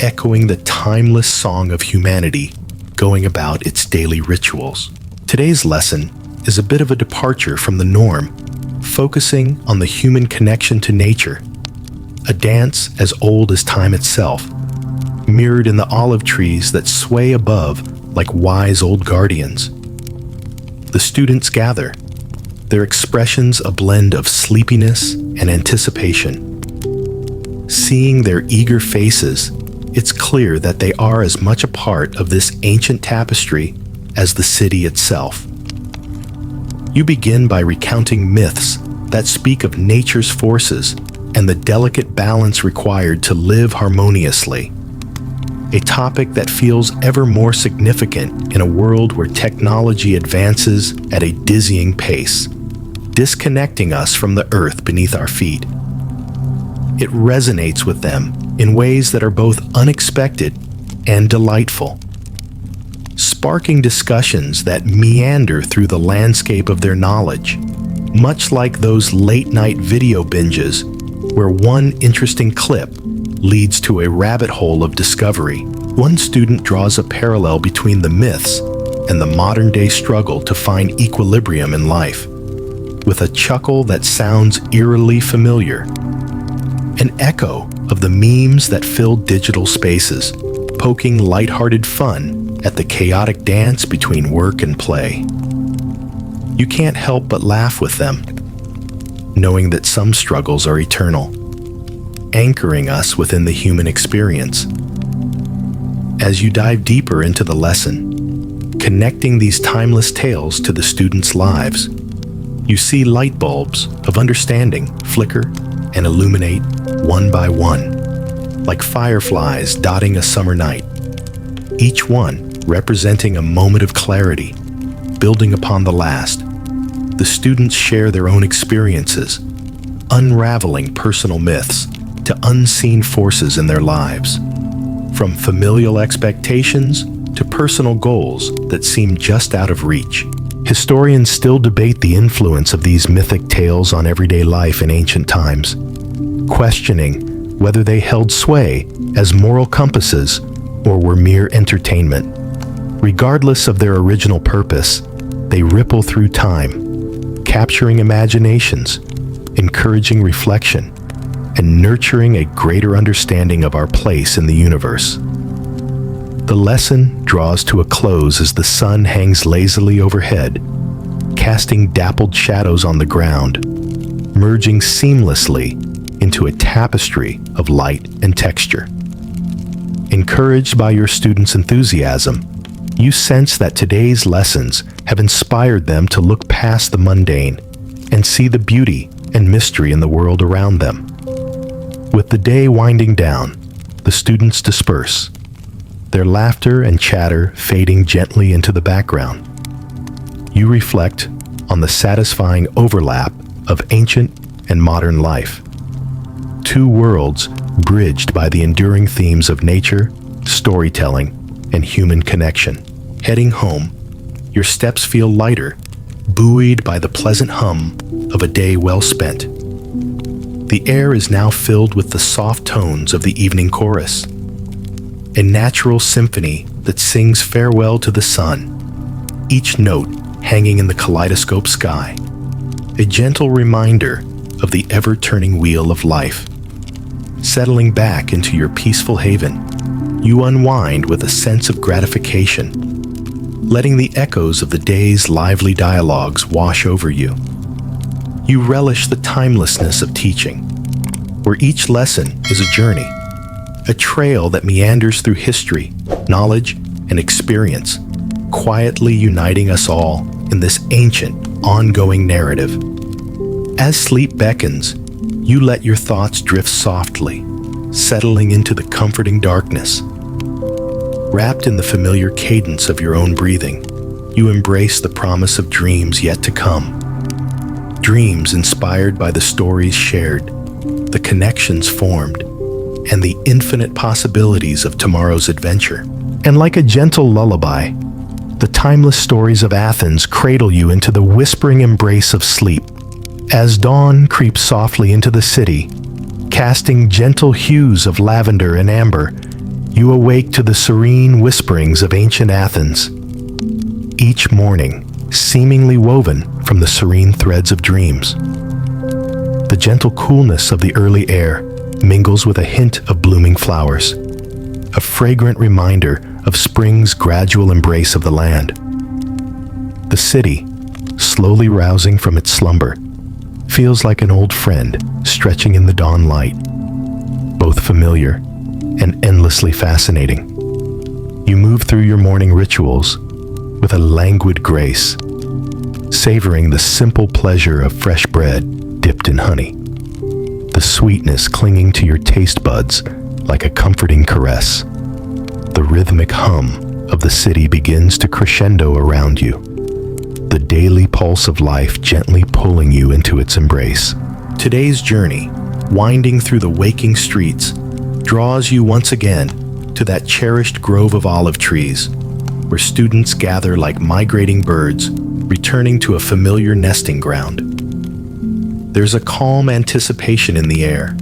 echoing the timeless song of humanity going about its daily rituals. Today's lesson is a bit of a departure from the norm, focusing on the human connection to nature, a dance as old as time itself, mirrored in the olive trees that sway above like wise old guardians. The students gather, their expressions a blend of sleepiness and anticipation. Seeing their eager faces, it's clear that they are as much a part of this ancient tapestry as the city itself. You begin by recounting myths that speak of nature's forces and the delicate balance required to live harmoniously, a topic that feels ever more significant in a world where technology advances at a dizzying pace, disconnecting us from the earth beneath our feet. It resonates with them in ways that are both unexpected and delightful, sparking discussions that meander through the landscape of their knowledge, much like those late-night video binges where one interesting clip leads to a rabbit hole of discovery. One student draws a parallel between the myths and the modern-day struggle to find equilibrium in life, with a chuckle that sounds eerily familiar, an echo of the memes that fill digital spaces, poking lighthearted fun at the chaotic dance between work and play. You can't help but laugh with them, knowing that some struggles are eternal, anchoring us within the human experience. As you dive deeper into the lesson, connecting these timeless tales to the students' lives, you see light bulbs of understanding flicker and illuminate one by one, like fireflies dotting a summer night, each one representing a moment of clarity, building upon the last. The students share their own experiences, unraveling personal myths to unseen forces in their lives, from familial expectations to personal goals that seem just out of reach. Historians still debate the influence of these mythic tales on everyday life in ancient times, questioning whether they held sway as moral compasses or were mere entertainment. Regardless of their original purpose, they ripple through time, capturing imaginations, encouraging reflection, and nurturing a greater understanding of our place in the universe. The lesson draws to a close as the sun hangs lazily overhead, casting dappled shadows on the ground, merging seamlessly into a tapestry of light and texture. Encouraged by your students' enthusiasm, you sense that today's lessons have inspired them to look past the mundane and see the beauty and mystery in the world around them. With the day winding down, the students disperse, their laughter and chatter fading gently into the background. You reflect on the satisfying overlap of ancient and modern life, two worlds bridged by the enduring themes of nature, storytelling, and human connection. Heading home, your steps feel lighter, buoyed by the pleasant hum of a day well spent. The air is now filled with the soft tones of the evening chorus, a natural symphony that sings farewell to the sun, each note hanging in the kaleidoscope sky, a gentle reminder of the ever-turning wheel of life. Settling back into your peaceful haven, you unwind with a sense of gratification, letting the echoes of the day's lively dialogues wash over you. You relish the timelessness of teaching, where each lesson is a journey, a trail that meanders through history, knowledge, and experience, quietly uniting us all in this ancient, ongoing narrative. As sleep beckons, you let your thoughts drift softly, settling into the comforting darkness. Wrapped in the familiar cadence of your own breathing, you embrace the promise of dreams yet to come. Dreams inspired by the stories shared, the connections formed, and the infinite possibilities of tomorrow's adventure. And like a gentle lullaby, the timeless stories of Athens cradle you into the whispering embrace of sleep. As dawn creeps softly into the city, casting gentle hues of lavender and amber, you awake to the serene whisperings of ancient Athens. Each morning, seemingly woven from the serene threads of dreams. The gentle coolness of the early air mingles with a hint of blooming flowers, a fragrant reminder of spring's gradual embrace of the land. The city, slowly rousing from its slumber, feels like an old friend stretching in the dawn light, both familiar and endlessly fascinating. You move through your morning rituals with a languid grace, savoring the simple pleasure of fresh bread dipped in honey, the sweetness clinging to your taste buds like a comforting caress. The rhythmic hum of the city begins to crescendo around you, the daily pulse of life gently pulling you into its embrace. Today's journey, winding through the waking streets, draws you once again to that cherished grove of olive trees, where students gather like migrating birds, returning to a familiar nesting ground. There's a calm anticipation in the air,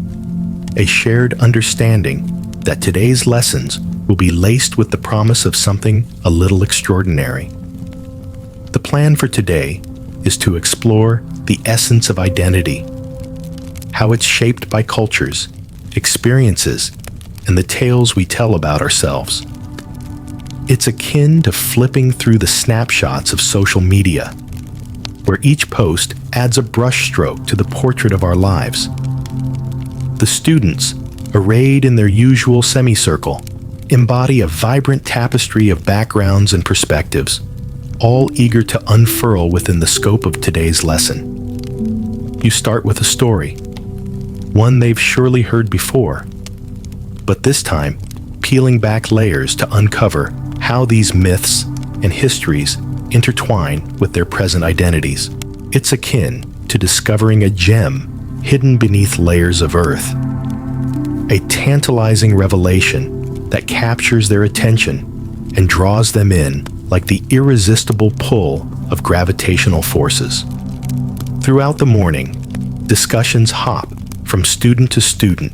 a shared understanding that today's lessons will be laced with the promise of something a little extraordinary. The plan for today is to explore the essence of identity, how it's shaped by cultures, experiences, and the tales we tell about ourselves. It's akin to flipping through the snapshots of social media, where each post adds a brushstroke to the portrait of our lives. The students, arrayed in their usual semicircle, embody a vibrant tapestry of backgrounds and perspectives, all eager to unfurl within the scope of today's lesson. You start with a story, one they've surely heard before, but this time peeling back layers to uncover how these myths and histories intertwine with their present identities. It's akin to discovering a gem hidden beneath layers of earth, a tantalizing revelation that captures their attention and draws them in like the irresistible pull of gravitational forces. Throughout the morning, discussions hop from student to student,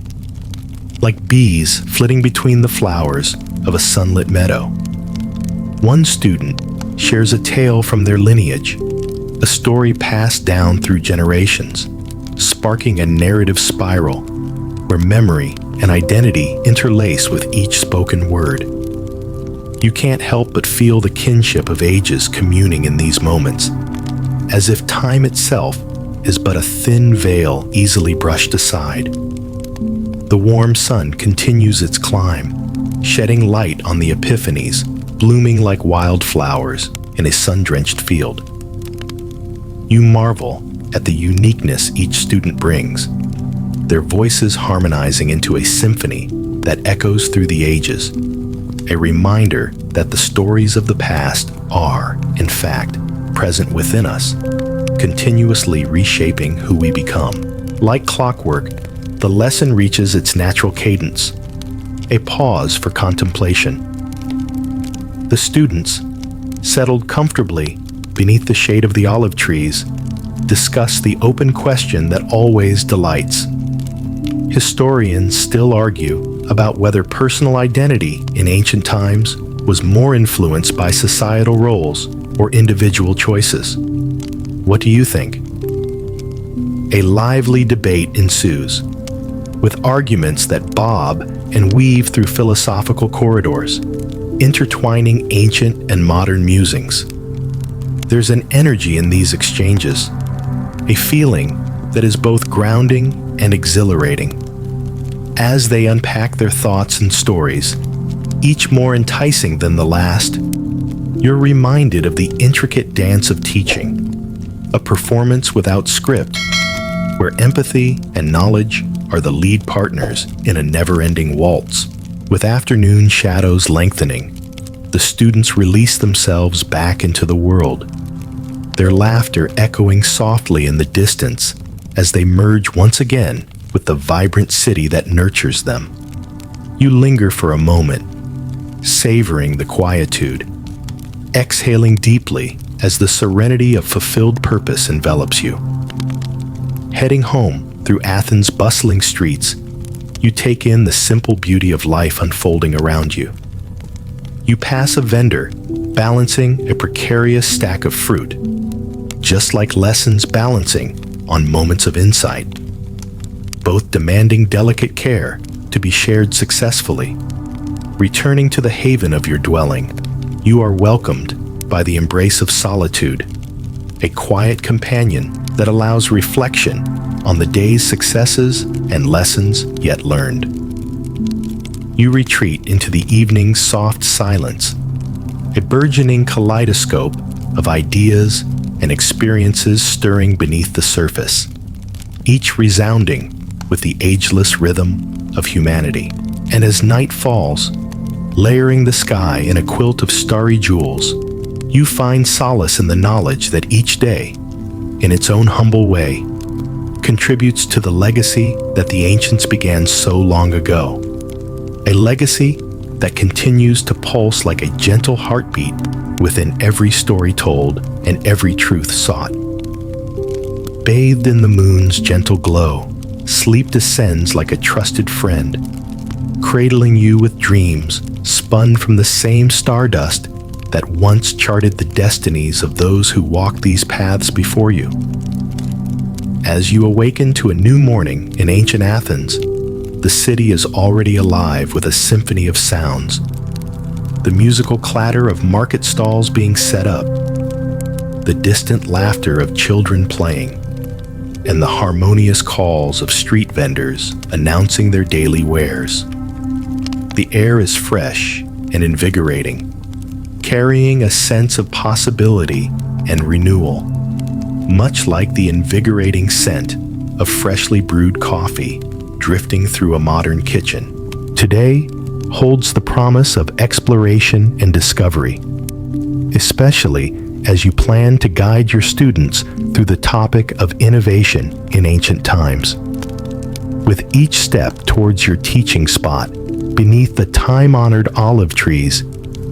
like bees flitting between the flowers of a sunlit meadow. One student shares a tale from their lineage, a story passed down through generations, sparking a narrative spiral where memory and identity interlace with each spoken word. You can't help but feel the kinship of ages communing in these moments, as if time itself is but a thin veil easily brushed aside. The warm sun continues its climb, shedding light on the epiphanies blooming like wildflowers in a sun-drenched field. You marvel at the uniqueness each student brings, their voices harmonizing into a symphony that echoes through the ages, a reminder that the stories of the past are, in fact, present within us, continuously reshaping who we become. Like clockwork, the lesson reaches its natural cadence, a pause for contemplation. The students, settled comfortably beneath the shade of the olive trees, discuss the open question that always delights. Historians still argue about whether personal identity in ancient times was more influenced by societal roles or individual choices. What do you think? A lively debate ensues, with arguments that bob and weave through philosophical corridors, intertwining ancient and modern musings. There's an energy in these exchanges, a feeling that is both grounding and exhilarating. As they unpack their thoughts and stories, each more enticing than the last, you're reminded of the intricate dance of teaching, a performance without script, where empathy and knowledge are the lead partners in a never-ending waltz. With afternoon shadows lengthening, the students release themselves back into the world, their laughter echoing softly in the distance as they merge once again with the vibrant city that nurtures them. You linger for a moment, savoring the quietude, exhaling deeply as the serenity of fulfilled purpose envelops you. Heading home through Athens' bustling streets, you take in the simple beauty of life unfolding around you. You pass a vendor balancing a precarious stack of fruit, just like lessons balancing on moments of insight, both demanding delicate care to be shared successfully. Returning to the haven of your dwelling, you are welcomed by the embrace of solitude, a quiet companion that allows reflection on the day's successes and lessons yet learned. You retreat into the evening's soft silence, a burgeoning kaleidoscope of ideas and experiences stirring beneath the surface, each resounding with the ageless rhythm of humanity. And as night falls, layering the sky in a quilt of starry jewels, you find solace in the knowledge that each day, in its own humble way, contributes to the legacy that the ancients began so long ago. A legacy that continues to pulse like a gentle heartbeat within every story told and every truth sought. Bathed in the moon's gentle glow, sleep descends like a trusted friend, cradling you with dreams spun from the same stardust that once charted the destinies of those who walked these paths before you. As you awaken to a new morning in ancient Athens, the city is already alive with a symphony of sounds. The musical clatter of market stalls being set up, the distant laughter of children playing, and the harmonious calls of street vendors announcing their daily wares. The air is fresh and invigorating, carrying a sense of possibility and renewal, much like the invigorating scent of freshly brewed coffee drifting through a modern kitchen. Today holds the promise of exploration and discovery, especially as you plan to guide your students through the topic of innovation in ancient times. With each step towards your teaching spot, beneath the time-honored olive trees,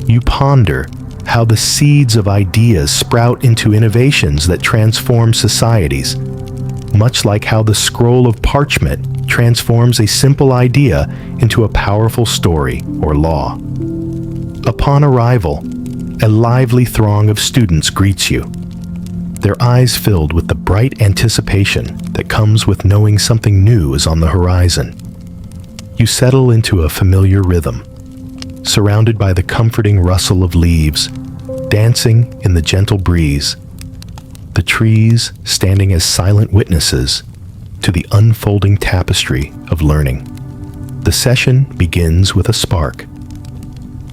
you ponder how the seeds of ideas sprout into innovations that transform societies, much like how the scroll of parchment transforms a simple idea into a powerful story or law. Upon arrival, a lively throng of students greets you, their eyes filled with the bright anticipation that comes with knowing something new is on the horizon. You settle into a familiar rhythm, surrounded by the comforting rustle of leaves, dancing in the gentle breeze, the trees standing as silent witnesses to the unfolding tapestry of learning. The session begins with a spark,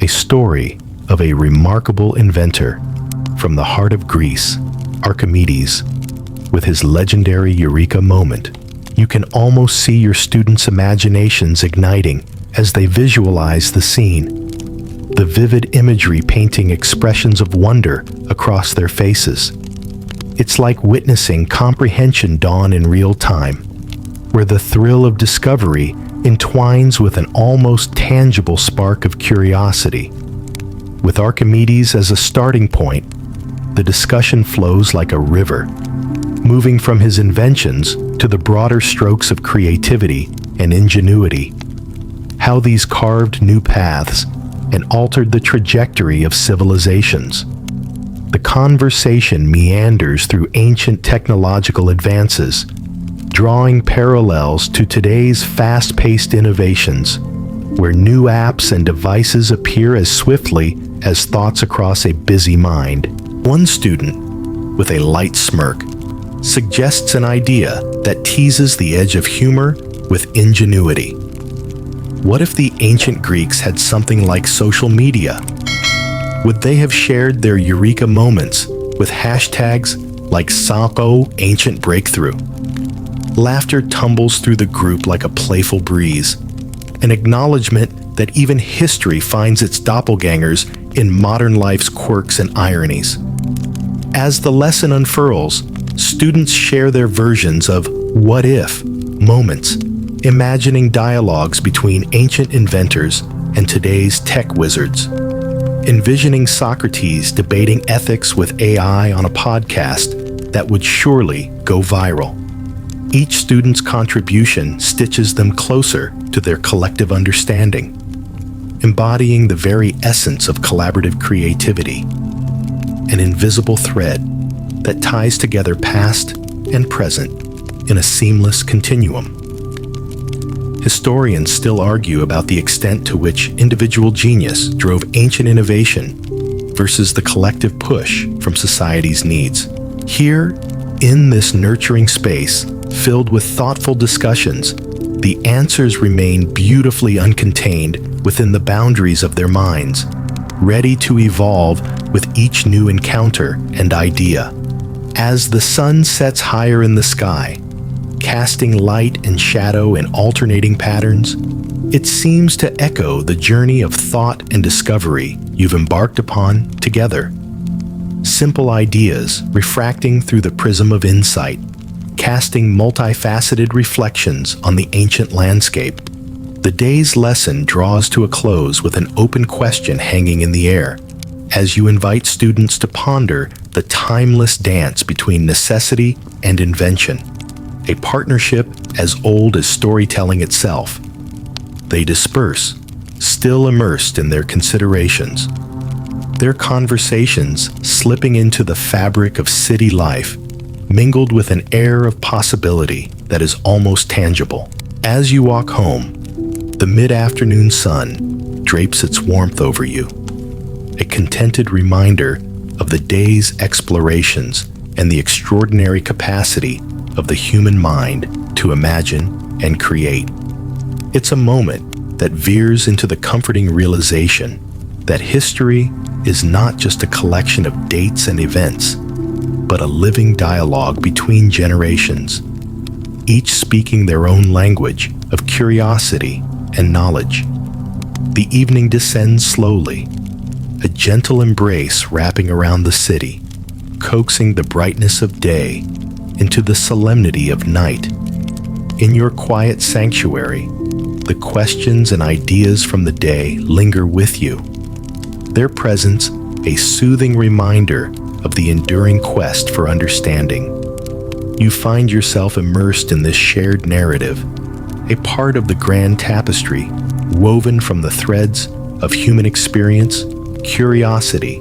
a story of a remarkable inventor from the heart of Greece, Archimedes, with his legendary Eureka moment. You can almost see your students' imaginations igniting as they visualize the scene, the vivid imagery painting expressions of wonder across their faces. It's like witnessing comprehension dawn in real time, where the thrill of discovery entwines with an almost tangible spark of curiosity. With Archimedes as a starting point, the discussion flows like a river, moving from his inventions to the broader strokes of creativity and ingenuity. how these carved new paths and altered the trajectory of civilizations. The conversation meanders through ancient technological advances, drawing parallels to today's fast-paced innovations, where new apps and devices appear as swiftly as thoughts across a busy mind. One student, with a light smirk, suggests an idea that teases the edge of humor with ingenuity. What if the ancient Greeks had something like social media? Would they have shared their eureka moments with hashtags like Sanko Ancient Breakthrough? Laughter tumbles through the group like a playful breeze, an acknowledgement that even history finds its doppelgangers in modern life's quirks and ironies. As the lesson unfurls, students share their versions of what-if moments, imagining dialogues between ancient inventors and today's tech wizards, envisioning Socrates debating ethics with AI on a podcast that would surely go viral. Each student's contribution stitches them closer to their collective understanding, embodying the very essence of collaborative creativity, an invisible thread that ties together past and present in a seamless continuum. Historians still argue about the extent to which individual genius drove ancient innovation versus the collective push from society's needs. Here, in this nurturing space, filled with thoughtful discussions, the answers remain beautifully uncontained within the boundaries of their minds, ready to evolve with each new encounter and idea. As the sun sets higher in the sky, casting light and shadow in alternating patterns, it seems to echo the journey of thought and discovery you've embarked upon together. Simple ideas refracting through the prism of insight, casting multifaceted reflections on the ancient landscape. The day's lesson draws to a close with an open question hanging in the air, as you invite students to ponder the timeless dance between necessity and invention, a partnership as old as storytelling itself. They disperse, still immersed in their considerations, their conversations slipping into the fabric of city life, mingled with an air of possibility that is almost tangible. As you walk home, the mid-afternoon sun drapes its warmth over you, a contented reminder of the day's explorations and the extraordinary capacity of the human mind to imagine and create. It's a moment that veers into the comforting realization that history is not just a collection of dates and events, but a living dialogue between generations, each speaking their own language of curiosity and knowledge. The evening descends slowly, a gentle embrace wrapping around the city, coaxing the brightness of day into the solemnity of night. In your quiet sanctuary, the questions and ideas from the day linger with you, their presence a soothing reminder of the enduring quest for understanding. You find yourself immersed in this shared narrative, a part of the grand tapestry woven from the threads of human experience, curiosity,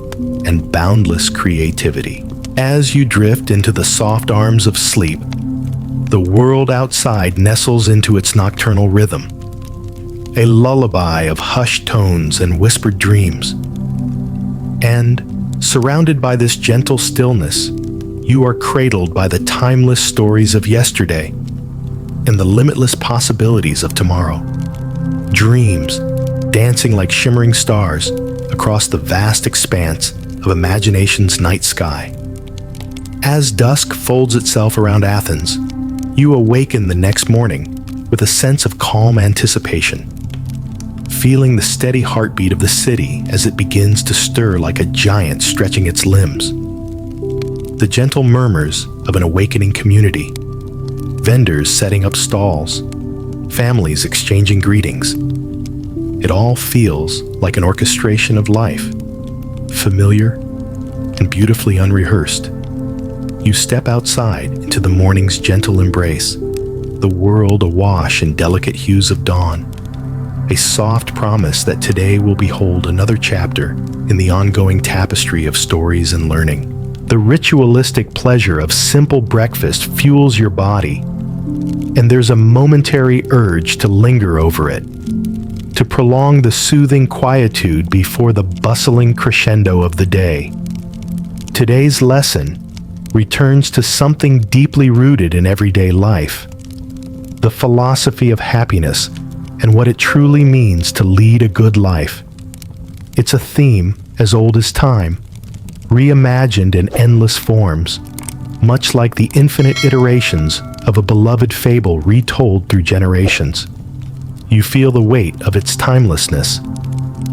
and boundless creativity. As you drift into the soft arms of sleep, the world outside nestles into its nocturnal rhythm, a lullaby of hushed tones and whispered dreams. And, surrounded by this gentle stillness, you are cradled by the timeless stories of yesterday and the limitless possibilities of tomorrow. Dreams, dancing like shimmering stars across the vast expanse of imagination's night sky. As dusk folds itself around Athens, you awaken the next morning with a sense of calm anticipation, feeling the steady heartbeat of the city as it begins to stir like a giant stretching its limbs. The gentle murmurs of an awakening community, vendors setting up stalls, families exchanging greetings. It all feels like an orchestration of life, familiar and beautifully unrehearsed. You step outside into the morning's gentle embrace, the world awash in delicate hues of dawn, a soft promise that today will behold another chapter in the ongoing tapestry of stories and learning. The ritualistic pleasure of simple breakfast fuels your body, and there's a momentary urge to linger over it, to prolong the soothing quietude before the bustling crescendo of the day. Today's lesson returns to something deeply rooted in everyday life, the philosophy of happiness and what it truly means to lead a good life. It's a theme as old as time, reimagined in endless forms, much like the infinite iterations of a beloved fable retold through generations. You feel the weight of its timelessness,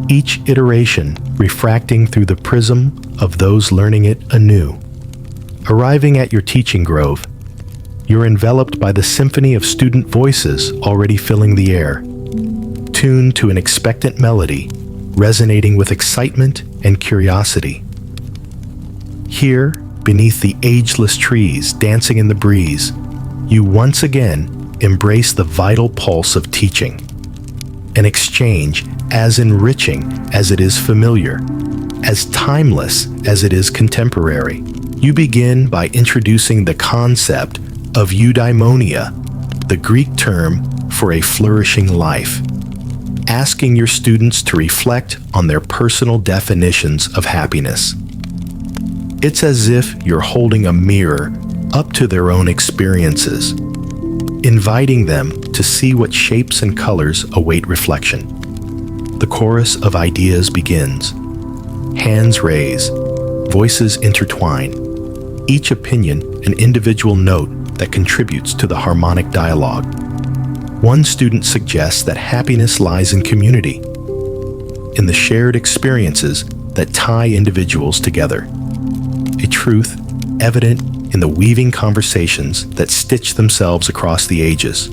each iteration refracting through the prism of those learning it anew. Arriving at your teaching grove, you're enveloped by the symphony of student voices already filling the air, tuned to an expectant melody, resonating with excitement and curiosity. Here, beneath the ageless trees dancing in the breeze, you once again embrace the vital pulse of teaching. An exchange as enriching as it is familiar, as timeless as it is contemporary. You begin by introducing the concept of eudaimonia, the Greek term for a flourishing life, asking your students to reflect on their personal definitions of happiness. It's as if you're holding a mirror up to their own experiences, inviting them to see what shapes and colors await reflection. The chorus of ideas begins. Hands raise, voices intertwine, each opinion an individual note that contributes to the harmonic dialogue. One student suggests that happiness lies in community, in the shared experiences that tie individuals together, a truth evident in the weaving conversations that stitch themselves across the ages.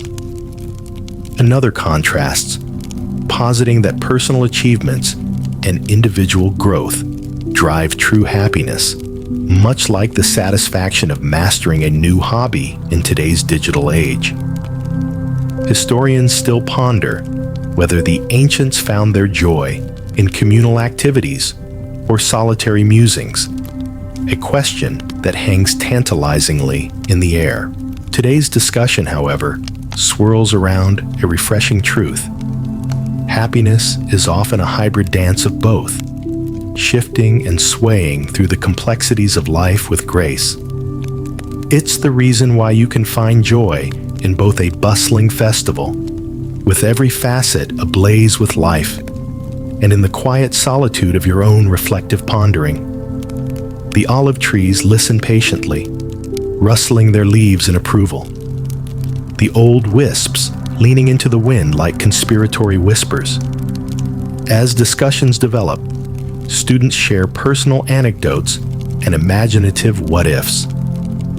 Another contrasts, positing that personal achievements and individual growth drive true happiness, much like the satisfaction of mastering a new hobby in today's digital age. Historians still ponder whether the ancients found their joy in communal activities or solitary musings, a question that hangs tantalizingly in the air. Today's discussion, however, swirls around a refreshing truth. Happiness is often a hybrid dance of both, shifting and swaying through the complexities of life with grace. It's the reason why you can find joy in both a bustling festival, with every facet ablaze with life, and in the quiet solitude of your own reflective pondering. The olive trees listen patiently, rustling their leaves in approval. The old wisps leaning into the wind like conspiratory whispers. As discussions develop, students share personal anecdotes and imaginative what-ifs,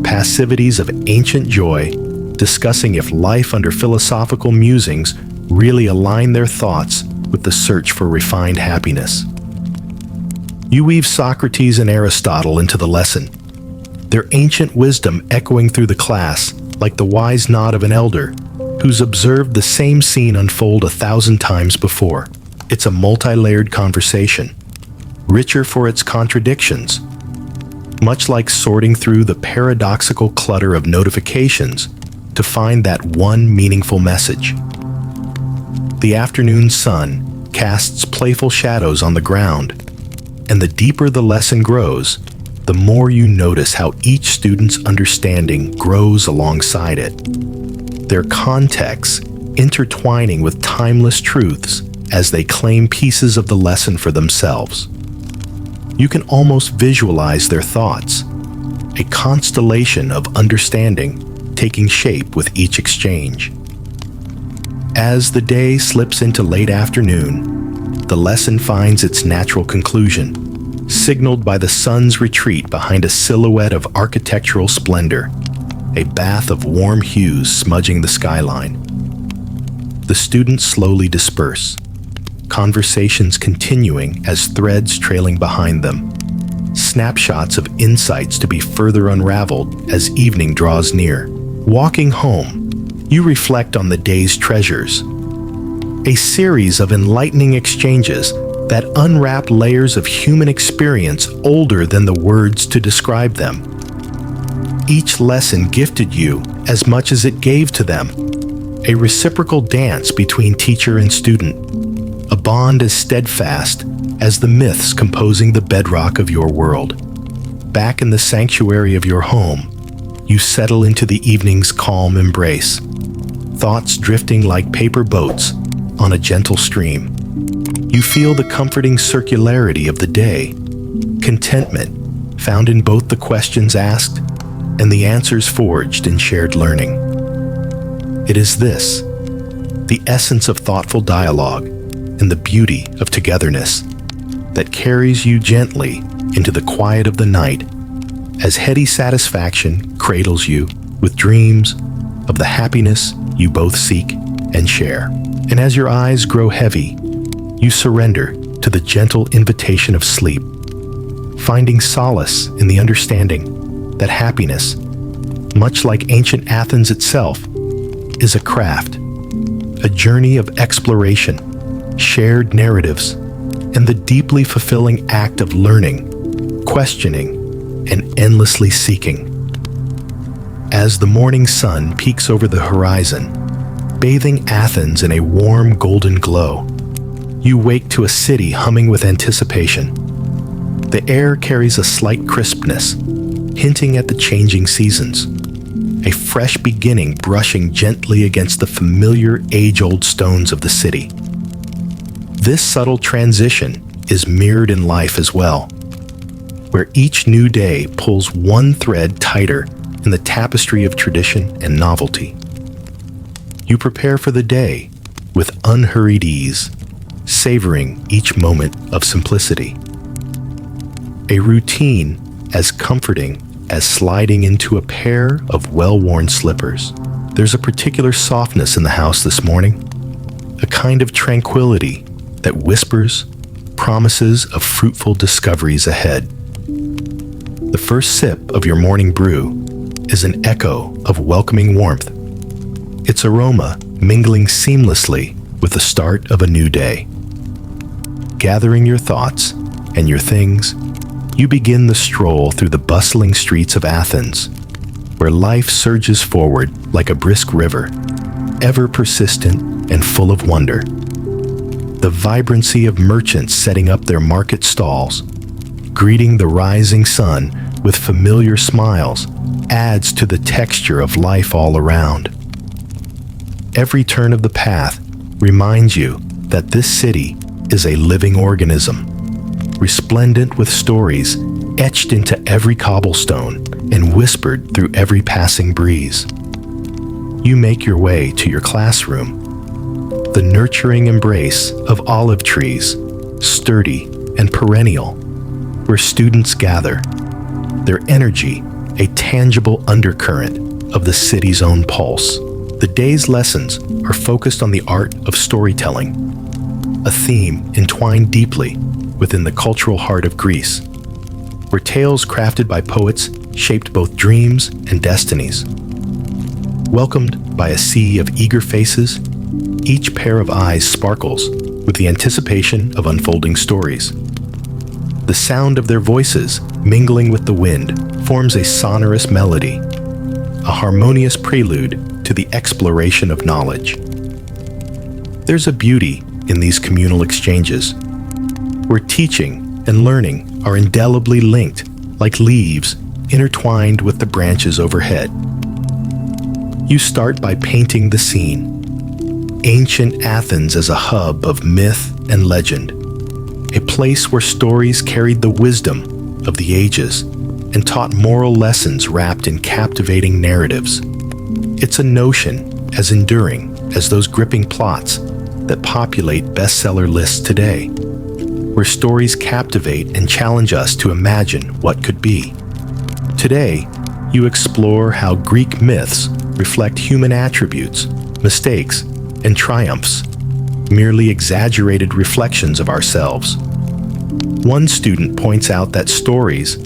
passivities of ancient joy, discussing if life under philosophical musings really align their thoughts with the search for refined happiness. You weave Socrates and Aristotle into the lesson, their ancient wisdom echoing through the class like the wise nod of an elder who's observed the same scene unfold 1,000 times before. It's a multi-layered conversation, richer for its contradictions, much like sorting through the paradoxical clutter of notifications to find that one meaningful message. The afternoon sun casts playful shadows on the ground, and the deeper the lesson grows, the more you notice how each student's understanding grows alongside it, their contexts intertwining with timeless truths as they claim pieces of the lesson for themselves. You can almost visualize their thoughts, a constellation of understanding taking shape with each exchange. As the day slips into late afternoon, the lesson finds its natural conclusion, signaled by the sun's retreat behind a silhouette of architectural splendor, a bath of warm hues smudging the skyline. The students slowly disperse, conversations continuing as threads trailing behind them, snapshots of insights to be further unraveled as evening draws near. Walking home, you reflect on the day's treasures, a series of enlightening exchanges that unwrap layers of human experience older than the words to describe them. Each lesson gifted you as much as it gave to them, a reciprocal dance between teacher and student, a bond as steadfast as the myths composing the bedrock of your world. Back in the sanctuary of your home, you settle into the evening's calm embrace, thoughts drifting like paper boats on a gentle stream. You feel the comforting circularity of the day, contentment found in both the questions asked and the answers forged in shared learning. It is this, the essence of thoughtful dialogue and the beauty of togetherness, that carries you gently into the quiet of the night as heady satisfaction cradles you with dreams of the happiness you both seek and share. And as your eyes grow heavy, you surrender to the gentle invitation of sleep, finding solace in the understanding that happiness, much like ancient Athens itself, is a craft, a journey of exploration, shared narratives, and the deeply fulfilling act of learning, questioning, and endlessly seeking. As the morning sun peeks over the horizon, bathing Athens in a warm golden glow, you wake to a city humming with anticipation. The air carries a slight crispness, hinting at the changing seasons, a fresh beginning brushing gently against the familiar age-old stones of the city. This subtle transition is mirrored in life as well, where each new day pulls one thread tighter in the tapestry of tradition and novelty. You prepare for the day with unhurried ease, savoring each moment of simplicity. A routine as comforting as sliding into a pair of well-worn slippers. There's a particular softness in the house this morning, a kind of tranquility that whispers promises of fruitful discoveries ahead. The first sip of your morning brew is an echo of welcoming warmth, its aroma mingling seamlessly with the start of a new day. Gathering your thoughts and your things, you begin the stroll through the bustling streets of Athens, where life surges forward like a brisk river, ever persistent and full of wonder. The vibrancy of merchants setting up their market stalls, greeting the rising sun with familiar smiles, adds to the texture of life all around. Every turn of the path reminds you that this city is a living organism, resplendent with stories etched into every cobblestone and whispered through every passing breeze. You make your way to your classroom, the nurturing embrace of olive trees, sturdy and perennial, where students gather, their energy a tangible undercurrent of the city's own pulse. The day's lessons are focused on the art of storytelling, a theme entwined deeply within the cultural heart of Greece, where tales crafted by poets shaped both dreams and destinies. Welcomed by a sea of eager faces, each pair of eyes sparkles with the anticipation of unfolding stories. The sound of their voices, mingling with the wind, forms a sonorous melody, a harmonious prelude to the exploration of knowledge. There's a beauty in these communal exchanges, where teaching and learning are indelibly linked like leaves intertwined with the branches overhead. You start by painting the scene. Ancient Athens as a hub of myth and legend, a place where stories carried the wisdom of the ages and taught moral lessons wrapped in captivating narratives. It's a notion as enduring as those gripping plots that populate bestseller lists today, where stories captivate and challenge us to imagine what could be. Today, you explore how Greek myths reflect human attributes, mistakes, and triumphs, merely exaggerated reflections of ourselves. One student points out that stories,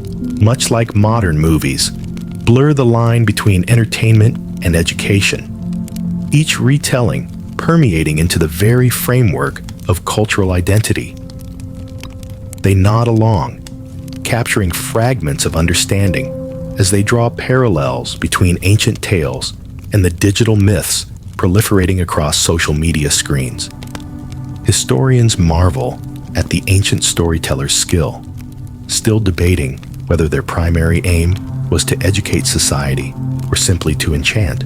much like modern movies, blur the line between entertainment and education. Each retelling permeating into the very framework of cultural identity. They nod along, capturing fragments of understanding as they draw parallels between ancient tales and the digital myths proliferating across social media screens. Historians marvel at the ancient storytellers' skill, still debating whether their primary aim was to educate society or simply to enchant.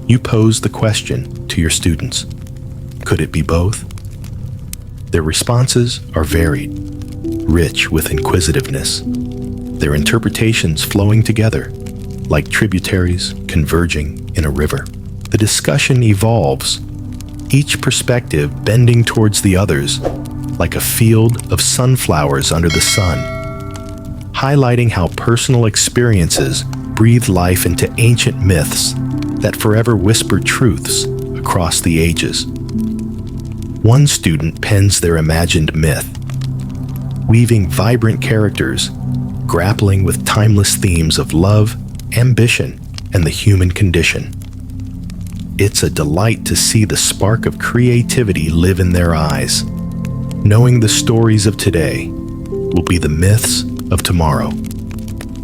You pose the question to your students. Could it be both? Their responses are varied, rich with inquisitiveness, their interpretations flowing together like tributaries converging in a river. The discussion evolves, each perspective bending towards the others like a field of sunflowers under the sun, highlighting how personal experiences breathe life into ancient myths that forever whisper truths across the ages. One student pens their imagined myth, weaving vibrant characters, grappling with timeless themes of love, ambition, and the human condition. It's a delight to see the spark of creativity live in their eyes, knowing the stories of today will be the myths of tomorrow.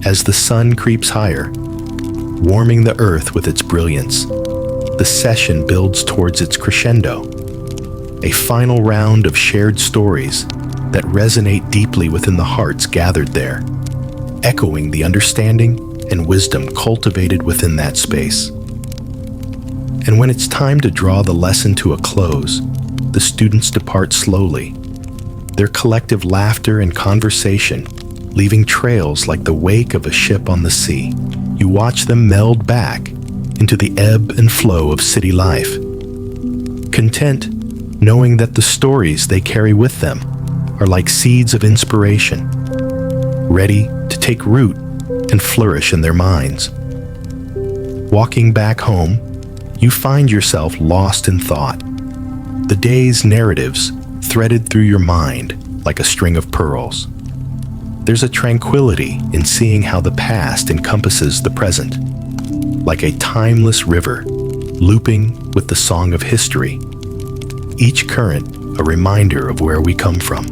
As the sun creeps higher, warming the earth with its brilliance, the session builds towards its crescendo, a final round of shared stories that resonate deeply within the hearts gathered there, echoing the understanding and wisdom cultivated within that space. And when it's time to draw the lesson to a close, the students depart slowly, their collective laughter and conversation leaving trails like the wake of a ship on the sea. You watch them meld back into the ebb and flow of city life, content knowing that the stories they carry with them are like seeds of inspiration, ready to take root and flourish in their minds. Walking back home, you find yourself lost in thought, the day's narratives threaded through your mind like a string of pearls. There's a tranquility in seeing how the past encompasses the present, like a timeless river looping with the song of history, each current a reminder of where we come from.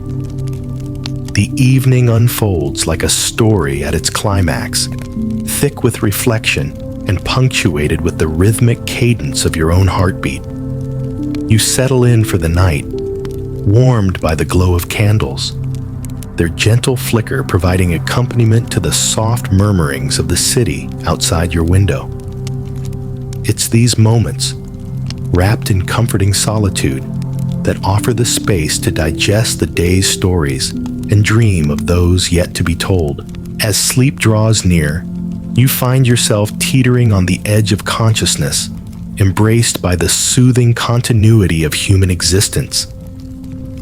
The evening unfolds like a story at its climax, thick with reflection and punctuated with the rhythmic cadence of your own heartbeat. You settle in for the night, warmed by the glow of candles, their gentle flicker providing accompaniment to the soft murmurings of the city outside your window. It's these moments, wrapped in comforting solitude, that offer the space to digest the day's stories and dream of those yet to be told. As sleep draws near, you find yourself teetering on the edge of consciousness, embraced by the soothing continuity of human existence.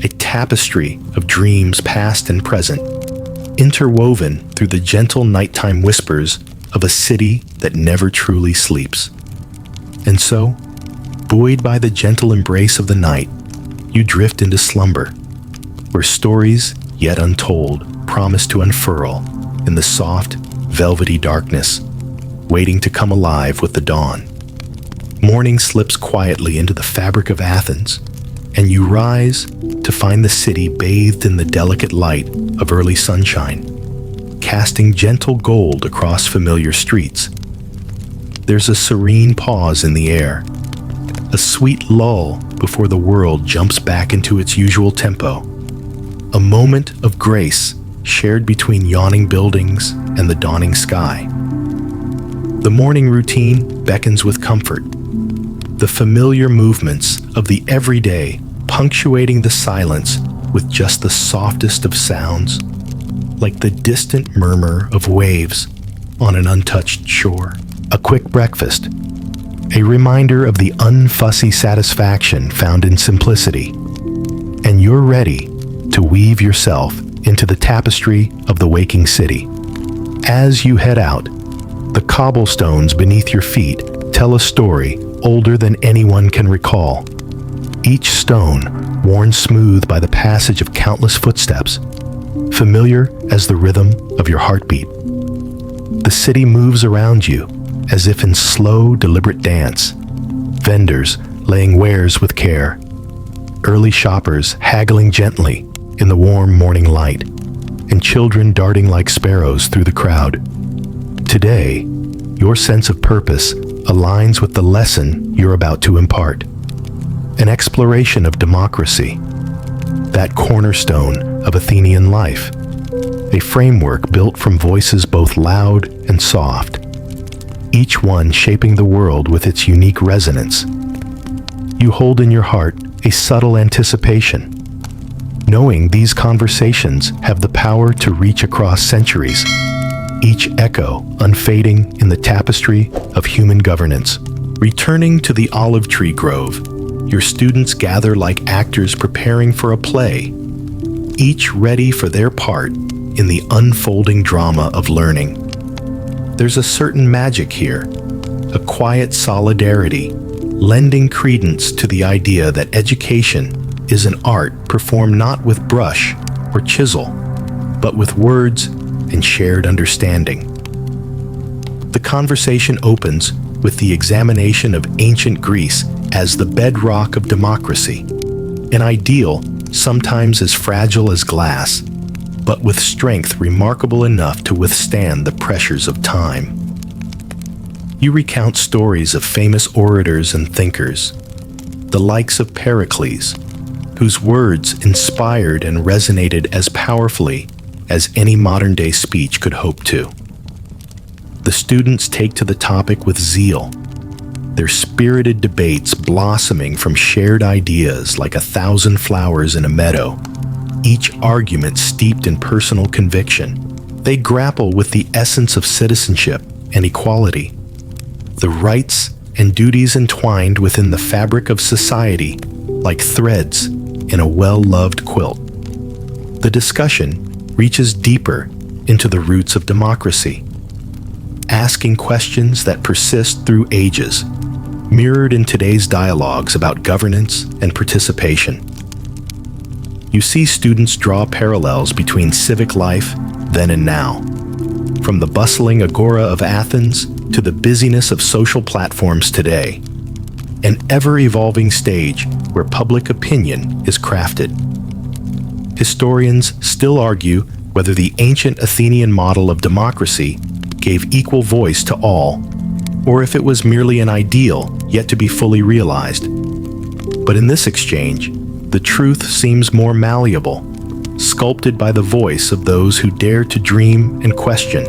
A tapestry of dreams past and present, interwoven through the gentle nighttime whispers of a city that never truly sleeps. And so, buoyed by the gentle embrace of the night, you drift into slumber, where stories yet untold promise to unfurl in the soft, velvety darkness, waiting to come alive with the dawn. Morning slips quietly into the fabric of Athens, and you rise to find the city bathed in the delicate light of early sunshine, casting gentle gold across familiar streets. There's a serene pause in the air, a sweet lull before the world jumps back into its usual tempo, a moment of grace shared between yawning buildings and the dawning sky. The morning routine beckons with comfort, the familiar movements of the everyday punctuating the silence with just the softest of sounds, like the distant murmur of waves on an untouched shore. A quick breakfast, a reminder of the unfussy satisfaction found in simplicity, and you're ready to weave yourself into the tapestry of the waking city. As you head out, the cobblestones beneath your feet tell a story older than anyone can recall. Each stone worn smooth by the passage of countless footsteps, familiar as the rhythm of your heartbeat. The city moves around you as if in slow, deliberate dance, vendors laying wares with care, early shoppers haggling gently in the warm morning light, and children darting like sparrows through the crowd. Today, your sense of purpose aligns with the lesson you're about to impart. An exploration of democracy, that cornerstone of Athenian life, a framework built from voices both loud and soft, each one shaping the world with its unique resonance. You hold in your heart a subtle anticipation, knowing these conversations have the power to reach across centuries, each echo unfading in the tapestry of human governance. Returning to the olive tree grove, your students gather like actors preparing for a play, each ready for their part in the unfolding drama of learning. There's a certain magic here, a quiet solidarity, lending credence to the idea that education is an art performed not with brush or chisel, but with words and shared understanding. The conversation opens with the examination of ancient Greece as the bedrock of democracy, an ideal sometimes as fragile as glass, but with strength remarkable enough to withstand the pressures of time. You recount stories of famous orators and thinkers, the likes of Pericles, whose words inspired and resonated as powerfully as any modern-day speech could hope to. The students take to the topic with zeal, their spirited debates blossoming from shared ideas like 1,000 flowers in a meadow, each argument steeped in personal conviction. They grapple with the essence of citizenship and equality, the rights and duties entwined within the fabric of society like threads in a well-loved quilt. The discussion reaches deeper into the roots of democracy, asking questions that persist through ages, mirrored in today's dialogues about governance and participation. You see students draw parallels between civic life then and now, from the bustling agora of Athens to the busyness of social platforms today, an ever-evolving stage where public opinion is crafted. Historians still argue whether the ancient Athenian model of democracy gave equal voice to all, or if it was merely an ideal yet to be fully realized. But in this exchange, the truth seems more malleable, sculpted by the voice of those who dare to dream and question,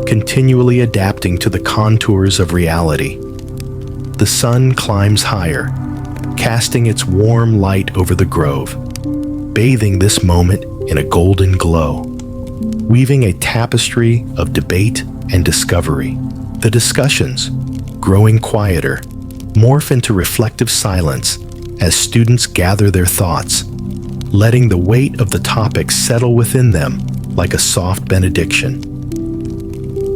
continually adapting to the contours of reality. The sun climbs higher, casting its warm light over the grove, bathing this moment in a golden glow, weaving a tapestry of debate and discovery. The discussions, growing quieter, morph into reflective silence as students gather their thoughts, letting the weight of the topic settle within them like a soft benediction.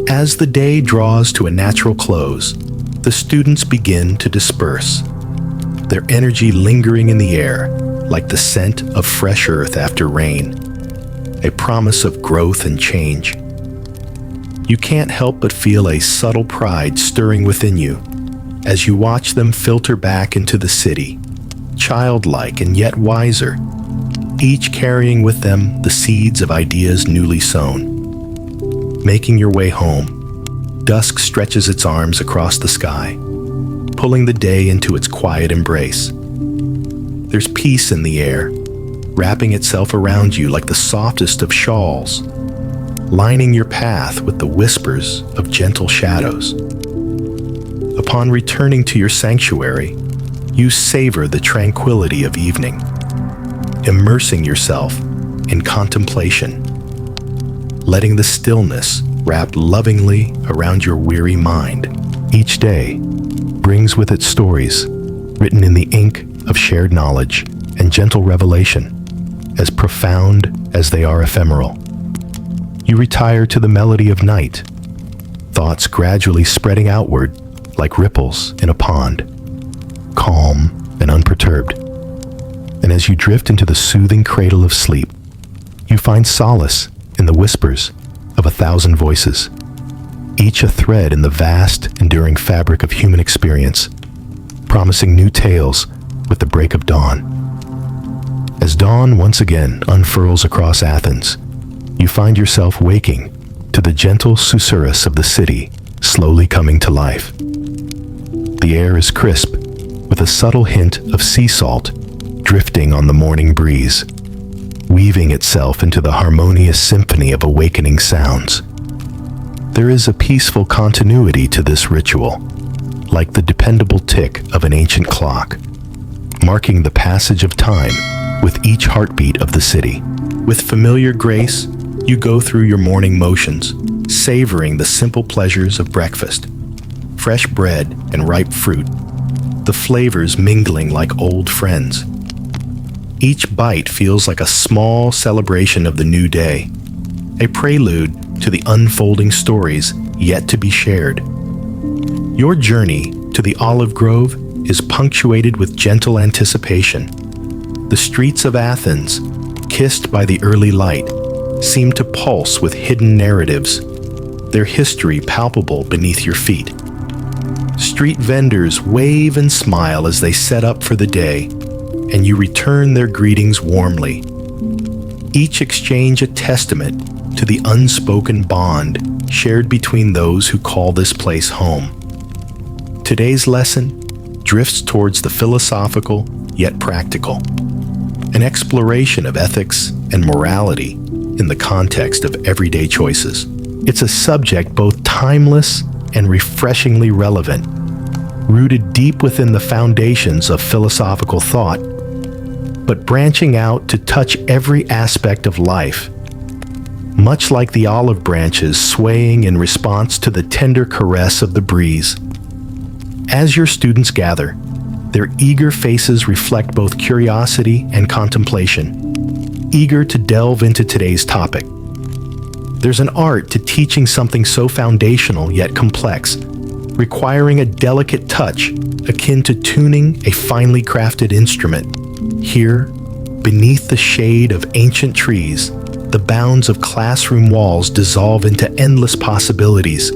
As the day draws to a natural close, the students begin to disperse, their energy lingering in the air like the scent of fresh earth after rain, a promise of growth and change. You can't help but feel a subtle pride stirring within you as you watch them filter back into the city, childlike and yet wiser, each carrying with them the seeds of ideas newly sown. Making your way home, dusk stretches its arms across the sky, pulling the day into its quiet embrace. There's peace in the air, wrapping itself around you like the softest of shawls, lining your path with the whispers of gentle shadows. Upon returning to your sanctuary, you savor the tranquility of evening, immersing yourself in contemplation, letting the stillness wrap lovingly around your weary mind. Each day brings with it stories written in the ink of shared knowledge and gentle revelation, as profound as they are ephemeral. You retire to the melody of night, thoughts gradually spreading outward like ripples in a pond, calm and unperturbed. And as you drift into the soothing cradle of sleep, you find solace in the whispers of 1,000 voices, each a thread in the vast, enduring fabric of human experience. promising new tales with the break of dawn. As dawn once again unfurls across Athens, you find yourself waking to the gentle susurrus of the city slowly coming to life. The air is crisp, with a subtle hint of sea salt drifting on the morning breeze, weaving itself into the harmonious symphony of awakening sounds. There is a peaceful continuity to this ritual, like the dependable tick of an ancient clock, marking the passage of time with each heartbeat of the city. With familiar grace, you go through your morning motions, savoring the simple pleasures of breakfast. Fresh bread and ripe fruit, the flavors mingling like old friends. Each bite feels like a small celebration of the new day, a prelude to the unfolding stories yet to be shared. Your journey to the olive grove is punctuated with gentle anticipation. The streets of Athens, kissed by the early light, seem to pulse with hidden narratives, their history palpable beneath your feet. Street vendors wave and smile as they set up for the day, and you return their greetings warmly. Each exchange a testament to the unspoken bond shared between those who call this place home. Today's lesson drifts towards the philosophical yet practical, an exploration of ethics and morality in the context of everyday choices. It's a subject both timeless and refreshingly relevant, rooted deep within the foundations of philosophical thought, but branching out to touch every aspect of life. Much like the olive branches swaying in response to the tender caress of the breeze. As your students gather, their eager faces reflect both curiosity and contemplation, eager to delve into today's topic. There's an art to teaching something so foundational yet complex, requiring a delicate touch akin to tuning a finely crafted instrument. Here, beneath the shade of ancient trees, the bounds of classroom walls dissolve into endless possibilities,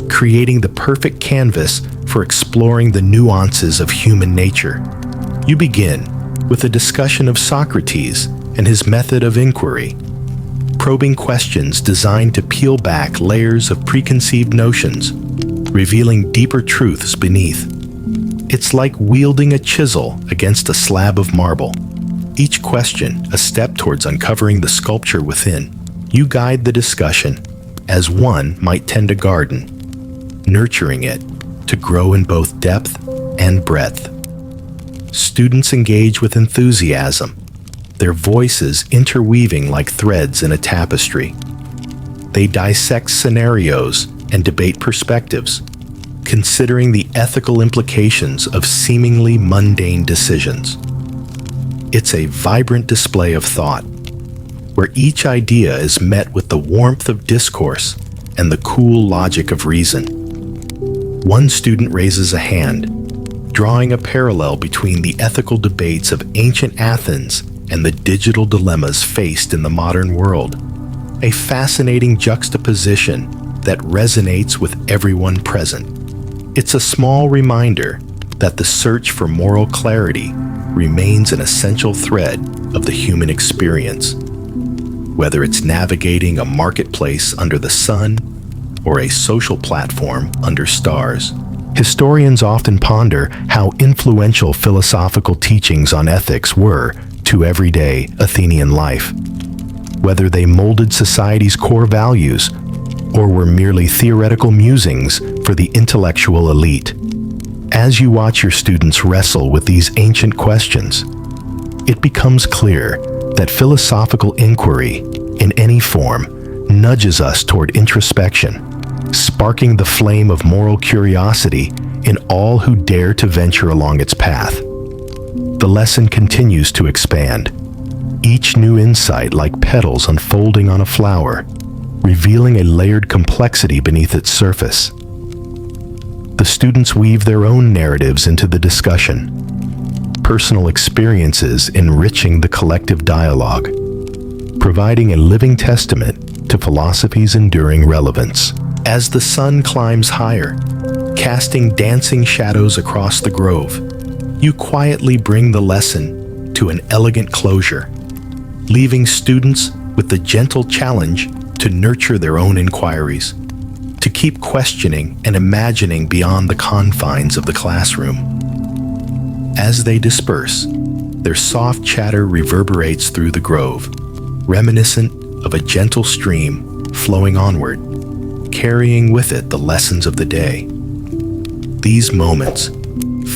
creating the perfect canvas for exploring the nuances of human nature. You begin with a discussion of Socrates and his method of inquiry, probing questions designed to peel back layers of preconceived notions, revealing deeper truths beneath. It's like wielding a chisel against a slab of marble. Each question a step towards uncovering the sculpture within. You guide the discussion as one might tend a garden, nurturing it to grow in both depth and breadth. Students engage with enthusiasm, their voices interweaving like threads in a tapestry. They dissect scenarios and debate perspectives, considering the ethical implications of seemingly mundane decisions. It's a vibrant display of thought, where each idea is met with the warmth of discourse and the cool logic of reason. One student raises a hand, drawing a parallel between the ethical debates of ancient Athens and the digital dilemmas faced in the modern world, a fascinating juxtaposition that resonates with everyone present. It's a small reminder that the search for moral clarity remains an essential thread of the human experience, whether it's navigating a marketplace under the sun or a social platform under stars. Historians often ponder how influential philosophical teachings on ethics were to everyday Athenian life, whether they molded society's core values or were merely theoretical musings for the intellectual elite. As you watch your students wrestle with these ancient questions, it becomes clear that philosophical inquiry, in any form, nudges us toward introspection, sparking the flame of moral curiosity in all who dare to venture along its path. The lesson continues to expand, each new insight like petals unfolding on a flower, revealing a layered complexity beneath its surface. The students weave their own narratives into the discussion, personal experiences enriching the collective dialogue, providing a living testament to philosophy's enduring relevance. As the sun climbs higher, casting dancing shadows across the grove, You quietly bring the lesson to an elegant closure, leaving students with the gentle challenge to nurture their own inquiries, to keep questioning and imagining beyond the confines of the classroom. As they disperse, their soft chatter reverberates through the grove, reminiscent of a gentle stream flowing onward, carrying with it the lessons of the day. These moments,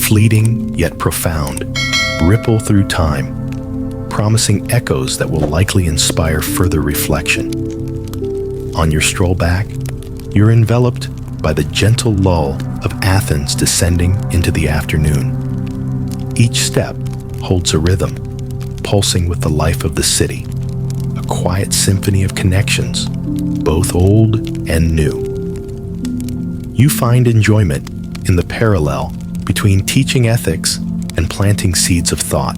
fleeting yet profound, ripple through time, promising echoes that will likely inspire further reflection. On your stroll back, you're enveloped by the gentle lull of Athens descending into the afternoon. Each step holds a rhythm, pulsing with the life of the city, a quiet symphony of connections, both old and new. You find enjoyment in the parallel between teaching ethics and planting seeds of thought,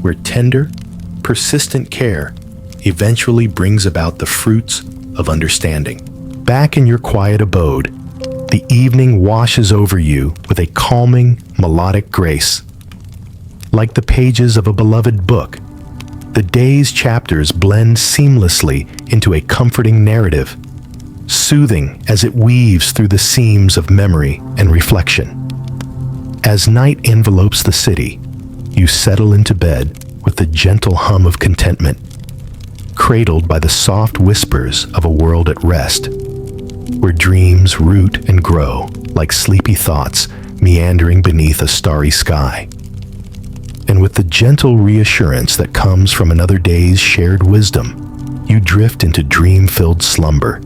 where tender, persistent care eventually brings about the fruits of understanding. Back in your quiet abode, the evening washes over you with a calming, melodic grace. Like the pages of a beloved book, the day's chapters blend seamlessly into a comforting narrative, soothing as it weaves through the seams of memory and reflection. As night envelopes the city, you settle into bed with the gentle hum of contentment, cradled by the soft whispers of a world at rest, where dreams root and grow like sleepy thoughts meandering beneath a starry sky. And with the gentle reassurance that comes from another day's shared wisdom, you drift into dream-filled slumber,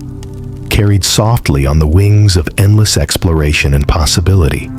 carried softly on the wings of endless exploration and possibility.